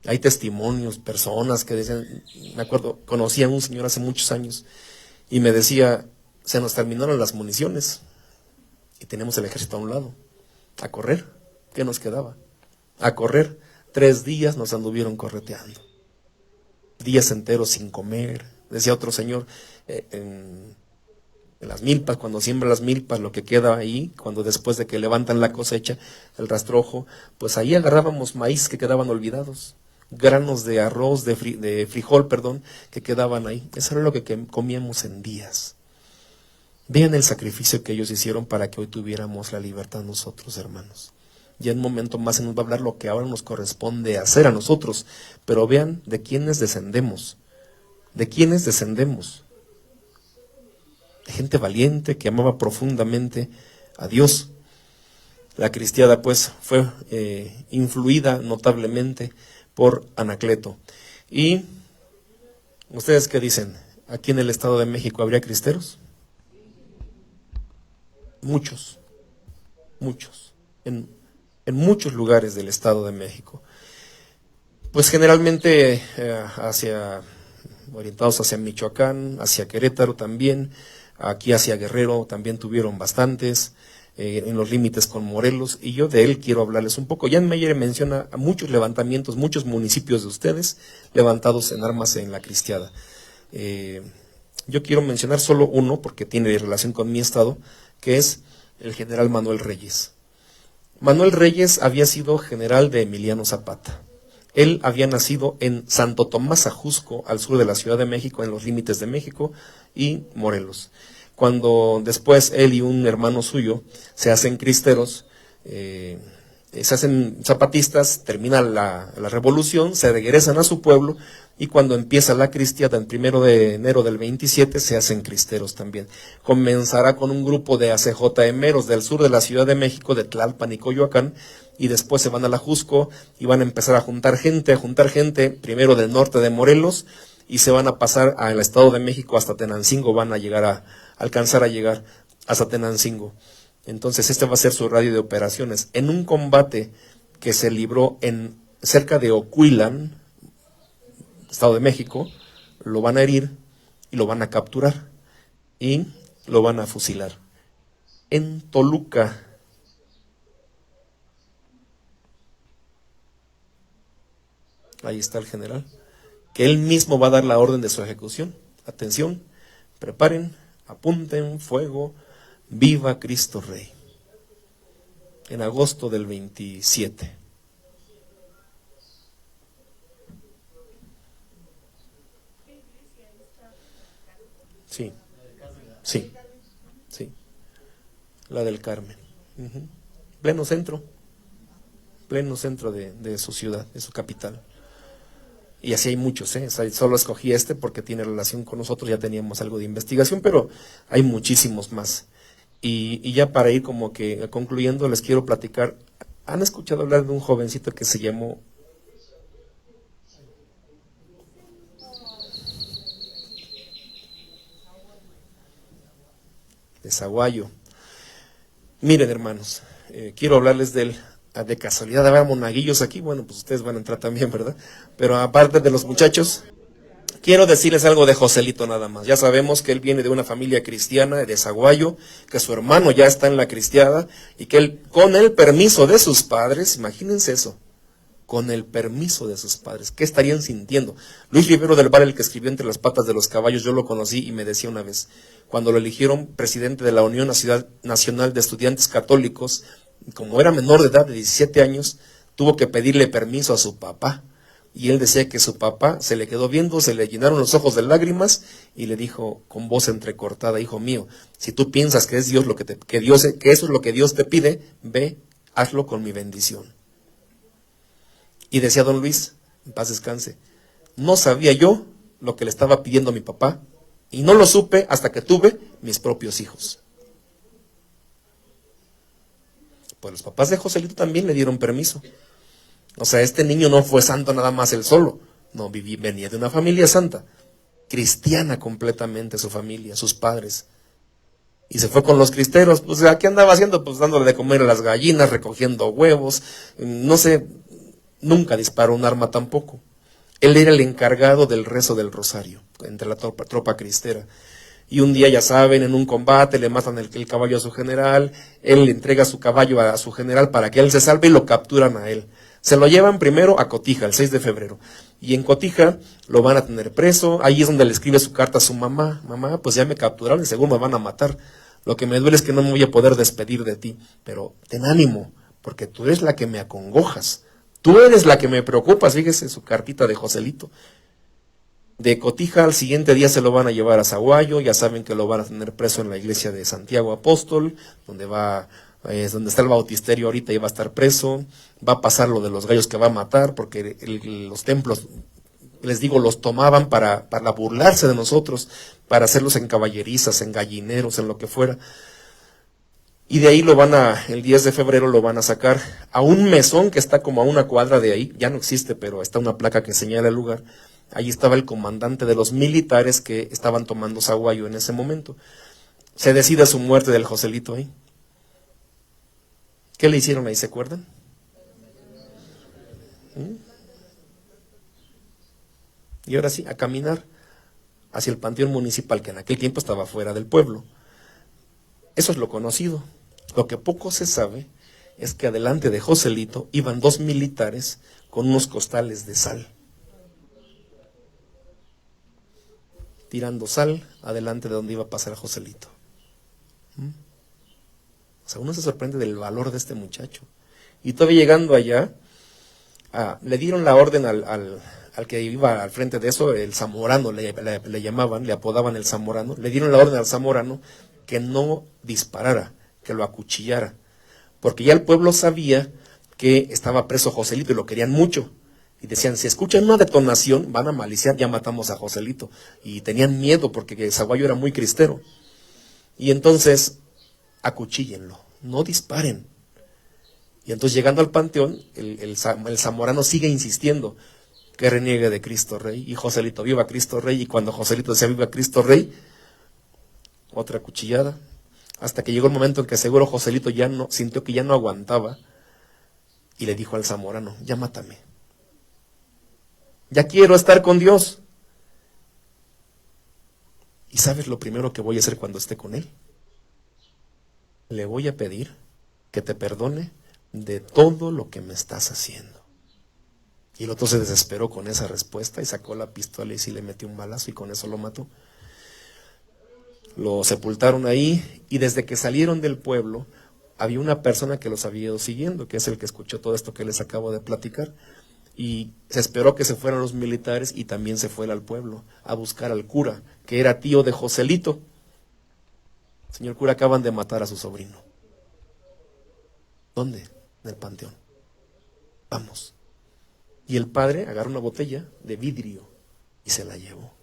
Hay testimonios, personas que decían, me acuerdo, conocí a un señor hace muchos años y me decía, se nos terminaron las municiones y tenemos el ejército a un lado, a correr. ¿Qué nos quedaba? A correr. 3 días nos anduvieron correteando, días enteros sin comer. Decía otro señor, en las milpas, cuando siembran las milpas, lo que queda ahí, cuando después de que levantan la cosecha, el rastrojo, pues ahí agarrábamos maíz que quedaban olvidados, granos de arroz, de frijol, que quedaban ahí. Eso era lo que comíamos en días. Vean el sacrificio que ellos hicieron para que hoy tuviéramos la libertad nosotros, hermanos. Ya en un momento más se nos va a hablar lo que ahora nos corresponde hacer a nosotros, pero vean de quiénes descendemos. ¿De quiénes descendemos? De gente valiente que amaba profundamente a Dios. La cristiada pues fue influida notablemente por Anacleto. ¿Y ustedes qué dicen? ¿Aquí en el Estado de México habría cristeros? Muchos. En muchos lugares del Estado de México. Pues generalmente orientados hacia Michoacán, hacia Querétaro también, aquí hacia Guerrero también tuvieron bastantes, en los límites con Morelos, y yo de él quiero hablarles un poco. Jan Meyer menciona a muchos levantamientos, muchos municipios de ustedes levantados en armas en la cristiada. Yo quiero mencionar solo uno, porque tiene relación con mi estado, que es el general Manuel Reyes. Manuel Reyes había sido general de Emiliano Zapata. Él había nacido en Santo Tomás Ajusco, al sur de la Ciudad de México, en los límites de México y Morelos. Cuando después él y un hermano suyo se hacen cristeros, se hacen zapatistas, termina la revolución, se regresan a su pueblo, y cuando empieza la cristiada, el 1 de enero del 27, se hacen cristeros también. Comenzará con un grupo de ACJMeros del sur de la Ciudad de México, de Tlalpan y Coyoacán, y después se van a la Jusco y van a empezar a juntar gente, primero del norte de Morelos, y se van a pasar al Estado de México hasta Tenancingo, van a alcanzar a llegar hasta Tenancingo. Entonces este va a ser su radio de operaciones. En un combate que se libró cerca de Ocuilan, Estado de México, lo van a herir y lo van a capturar y lo van a fusilar. En Toluca, ahí está el general, que él mismo va a dar la orden de su ejecución. Atención, preparen, apunten, fuego, viva Cristo Rey. En agosto del 27. Sí, la del Carmen. Pleno centro de su ciudad, de su capital. Y así hay muchos, solo escogí porque tiene relación con nosotros, ya teníamos algo de investigación, pero hay muchísimos más. Y ya para ir como que concluyendo, les quiero platicar. ¿Han escuchado hablar de un jovencito que se llamó de Zaguayo. Miren, hermanos, quiero hablarles de él. De casualidad habrá monaguillos aquí, bueno, pues ustedes van a entrar también, ¿verdad? Pero aparte de los muchachos, quiero decirles algo de Joselito nada más. Ya sabemos que él viene de una familia cristiana de Zaguayo, que su hermano ya está en la cristiada, y que él, con el permiso de sus padres, imagínense eso, con el permiso de sus padres, ¿qué estarían sintiendo? Luis Rivero del Val, el que escribió Entre las patas de los caballos, yo lo conocí y me decía una vez, cuando lo eligieron presidente de la Unión Nacional de Estudiantes Católicos, como era menor de edad, de 17 años, tuvo que pedirle permiso a su papá. Y él decía que su papá se le quedó viendo, se le llenaron los ojos de lágrimas y le dijo con voz entrecortada, hijo mío, si tú piensas que es Dios que eso es lo que Dios te pide, ve, hazlo con mi bendición. Y decía don Luis, en paz descanse, no sabía yo lo que le estaba pidiendo a mi papá y no lo supe hasta que tuve mis propios hijos. Pues los papás de Joselito también le dieron permiso. O sea, este niño no fue santo nada más él solo. No, venía de una familia santa, cristiana completamente su familia, sus padres. Y se fue con los cristeros. Pues, ¿qué andaba haciendo? Pues dándole de comer a las gallinas, recogiendo huevos. No sé, nunca disparó un arma tampoco. Él era el encargado del rezo del rosario entre la tropa cristera. Y un día, ya saben, en un combate le matan el caballo a su general, él le entrega su caballo a su general para que él se salve y lo capturan a él. Se lo llevan primero a Cotija, el 6 de febrero. Y en Cotija lo van a tener preso, ahí es donde le escribe su carta a su mamá. Mamá, pues ya me capturaron y seguro me van a matar. Lo que me duele es que no me voy a poder despedir de ti, pero ten ánimo, porque tú eres la que me acongojas. Tú eres la que me preocupas, fíjese su cartita de Joselito. De Cotija al siguiente día se lo van a llevar a Zaguayo, ya saben que lo van a tener preso en la iglesia de Santiago Apóstol, donde está el bautisterio ahorita y va a estar preso, va a pasar lo de los gallos que va a matar, porque los templos, les digo, los tomaban para burlarse de nosotros, para hacerlos en caballerizas, en gallineros, en lo que fuera. Y de ahí el 10 de febrero lo van a sacar a un mesón que está como a una cuadra de ahí, ya no existe, pero está una placa que señala el lugar. Allí estaba el comandante de los militares que estaban tomando Zaguayo en ese momento. Se decide su muerte del Joselito ahí. ¿Qué le hicieron ahí, se acuerdan? Y ahora sí, a caminar hacia el panteón municipal, que en aquel tiempo estaba fuera del pueblo. Eso es lo conocido. Lo que poco se sabe es que adelante de Joselito iban 2 militares con unos costales de sal. Tirando sal adelante de donde iba a pasar Joselito. O sea, uno se sorprende del valor de este muchacho. Y todavía llegando allá, le dieron la orden al que iba al frente de eso, el zamorano le llamaban, le apodaban el zamorano, le dieron la orden al zamorano que no disparara, que lo acuchillara, porque ya el pueblo sabía que estaba preso Joselito y lo querían mucho. Y decían, si escuchan una detonación, van a maliciar, ya matamos a Joselito. Y tenían miedo porque Zaguayo era muy cristero. Y entonces, acuchíllenlo, no disparen. Y entonces llegando al panteón, el zamorano sigue insistiendo que reniegue de Cristo Rey. Y Joselito, viva Cristo Rey. Y cuando Joselito decía, viva Cristo Rey, otra cuchillada. Hasta que llegó el momento en que seguro Joselito sintió que ya no aguantaba. Y le dijo al zamorano, ya mátame. Ya quiero estar con Dios. ¿Y sabes lo primero que voy a hacer cuando esté con Él? Le voy a pedir que te perdone de todo lo que me estás haciendo. Y el otro se desesperó con esa respuesta y sacó la pistola y sí le metió un balazo y con eso lo mató. Lo sepultaron ahí y desde que salieron del pueblo había una persona que los había ido siguiendo, que es el que escuchó todo esto que les acabo de platicar. Y se esperó que se fueran los militares y también se fue al pueblo a buscar al cura, que era tío de Joselito. Señor cura, acaban de matar a su sobrino. ¿Dónde? En el panteón. Vamos. Y el padre agarró una botella de vidrio y se la llevó.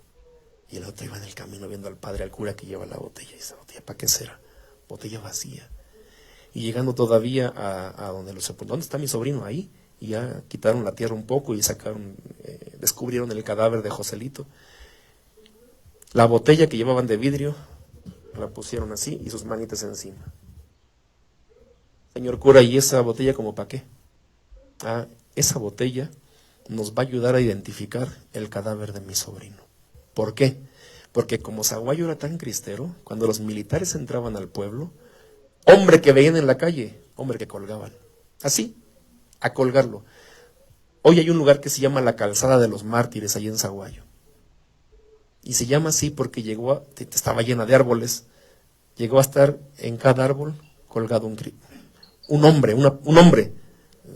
Y el otro iba en el camino viendo al padre, al cura que lleva la botella. Y esa botella, ¿para qué será? Botella vacía. Y llegando todavía a donde lo sepultó, ¿dónde está mi sobrino? Ahí. Y ya quitaron la tierra un poco y descubrieron el cadáver de Joselito. La botella que llevaban de vidrio La pusieron así y sus manitas encima. Señor cura, ¿y esa botella como para qué? Ah, esa botella nos va a ayudar a identificar el cadáver de mi sobrino. ¿Por qué? Porque como Zaguayo era tan cristero, cuando los militares entraban al pueblo, hombre que veían en la calle, hombre que colgaban. Así, a colgarlo. Hoy hay un lugar que se llama la Calzada de los Mártires, allí en Zaguayo. Y se llama así porque estaba llena de árboles, llegó a estar en cada árbol colgado un hombre.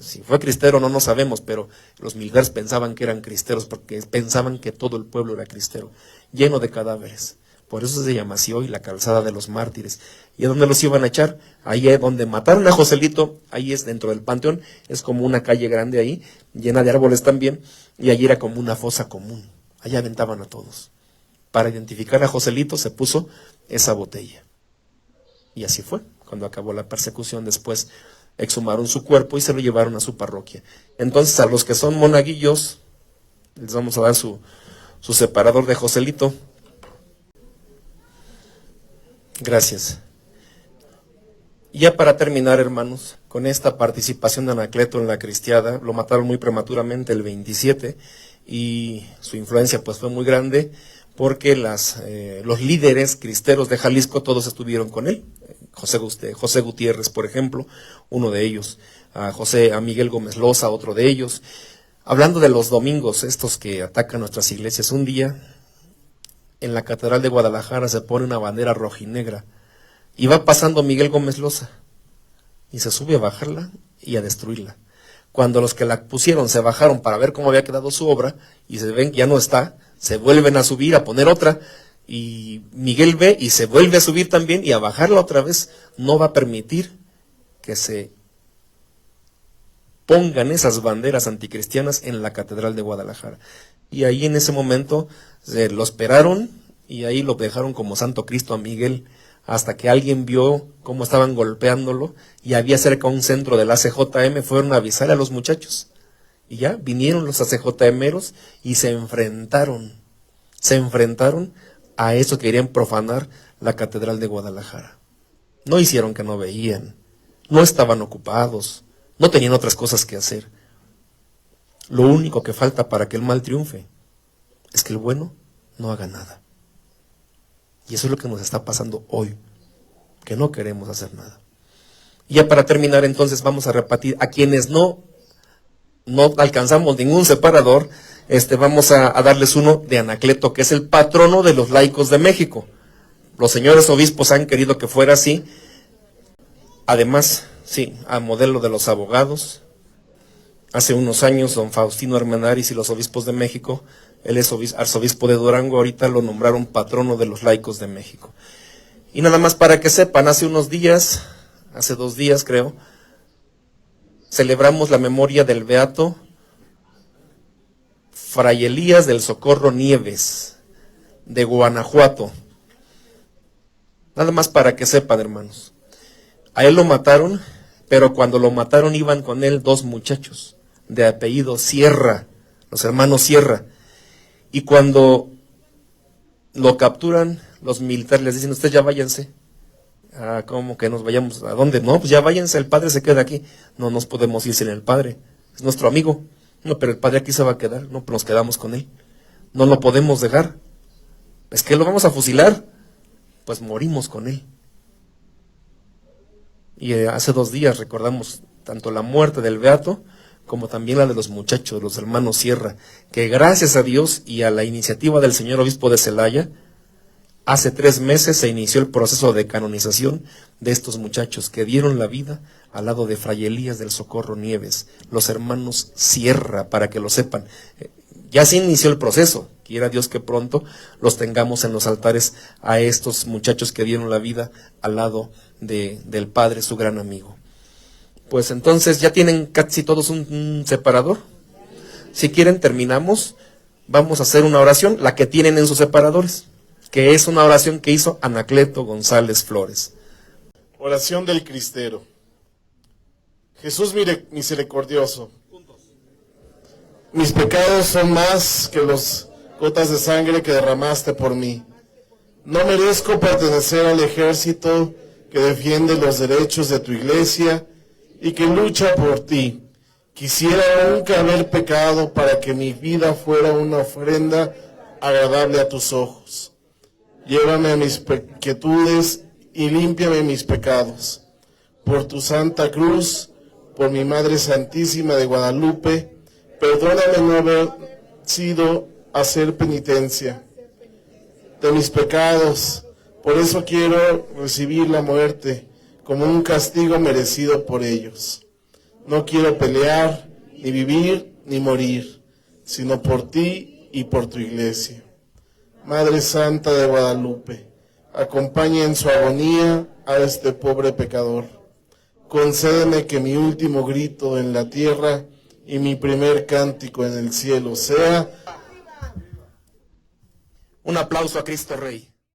Si fue cristero no sabemos, pero los militares pensaban que eran cristeros porque pensaban que todo el pueblo era cristero, lleno de cadáveres. Por eso se llama así hoy la Calzada de los Mártires. ¿Y a dónde los iban a echar? Ahí es donde mataron a Joselito, ahí es dentro del panteón, es como una calle grande ahí, llena de árboles también, y allí era como una fosa común. Allá aventaban a todos. Para identificar a Joselito se puso esa botella. Y así fue. Cuando acabó la persecución, después exhumaron su cuerpo y se lo llevaron a su parroquia. Entonces a los que son monaguillos, les vamos a dar su separador de Joselito. Gracias. Y ya para terminar, hermanos, con esta participación de Anacleto en la cristiada, lo mataron muy prematuramente el 27 y su influencia pues fue muy grande porque los líderes cristeros de Jalisco todos estuvieron con él. José Gutiérrez, por ejemplo, uno de ellos, a Miguel Gómez Loza, otro de ellos. Hablando de los domingos, estos que atacan nuestras iglesias, un día en la Catedral de Guadalajara se pone una bandera rojinegra y va pasando Miguel Gómez Loza y se sube a bajarla y a destruirla. Cuando los que la pusieron se bajaron para ver cómo había quedado su obra y se ven que ya no está, se vuelven a subir a poner otra y Miguel ve y se vuelve a subir también y a bajarla otra vez. No va a permitir que se pongan esas banderas anticristianas en la Catedral de Guadalajara. Y ahí en ese momento lo esperaron y ahí lo dejaron como Santo Cristo a Miguel, hasta que alguien vio cómo estaban golpeándolo y había cerca un centro del ACJM, fueron a avisar a los muchachos. Y ya vinieron los ACJMeros y se enfrentaron a eso que querían profanar la Catedral de Guadalajara. No hicieron que no veían, no estaban ocupados, no tenían otras cosas que hacer. Lo único que falta para que el mal triunfe es que el bueno no haga nada. Y eso es lo que nos está pasando hoy, que no queremos hacer nada. Y ya para terminar, entonces vamos a repartir a quienes no alcanzamos ningún separador, vamos a darles uno de Anacleto, que es el patrono de los laicos de México. Los señores obispos han querido que fuera así. Además, sí, a modelo de los abogados. Hace unos años, don Faustino Armendáriz y los obispos de México, él es arzobispo de Durango, ahorita lo nombraron patrono de los laicos de México. Y nada más para que sepan, hace 2 días creo, celebramos la memoria del beato Fray Elías del Socorro Nieves, de Guanajuato. Nada más para que sepan, hermanos. A él lo mataron, pero cuando lo mataron iban con él 2 muchachos de apellido Sierra, los hermanos Sierra. Y cuando lo capturan, los militares les dicen, ustedes ya váyanse. ¿Cómo que nos vayamos? ¿A dónde? No, pues ya váyanse, el padre se queda aquí. No nos podemos ir sin el padre, es nuestro amigo. No, pero el padre aquí se va a quedar. No, pues nos quedamos con él. No lo podemos dejar. Es que lo vamos a fusilar. Pues morimos con él. Y hace 2 días recordamos tanto la muerte del beato como también la de los muchachos, los hermanos Sierra, que gracias a Dios y a la iniciativa del señor obispo de Celaya, hace 3 meses se inició el proceso de canonización de estos muchachos que dieron la vida al lado de Fray Elías del Socorro Nieves, los hermanos Sierra, para que lo sepan. Ya se inició el proceso, quiera Dios que pronto los tengamos en los altares a estos muchachos que dieron la vida al lado del padre, su gran amigo. Pues entonces ya tienen casi todos un separador. Si quieren terminamos, vamos a hacer una oración, la que tienen en sus separadores, que es una oración que hizo Anacleto González Flores. Oración del Cristero. Jesús misericordioso, mis pecados son más que las gotas de sangre que derramaste por mí. No merezco pertenecer al ejército que defiende los derechos de tu iglesia y que lucha por ti. Quisiera nunca haber pecado para que mi vida fuera una ofrenda agradable a tus ojos. Llévame a mis inquietudes y límpiame mis pecados. Por tu santa cruz, por mi Madre Santísima de Guadalupe, perdóname no haber sido a hacer penitencia de mis pecados. Por eso quiero recibir la muerte como un castigo merecido por ellos. No quiero pelear, ni vivir, ni morir, sino por ti y por tu iglesia. Madre Santa de Guadalupe, acompaña en su agonía a este pobre pecador. Concédeme que mi último grito en la tierra y mi primer cántico en el cielo sea... Un aplauso a Cristo Rey.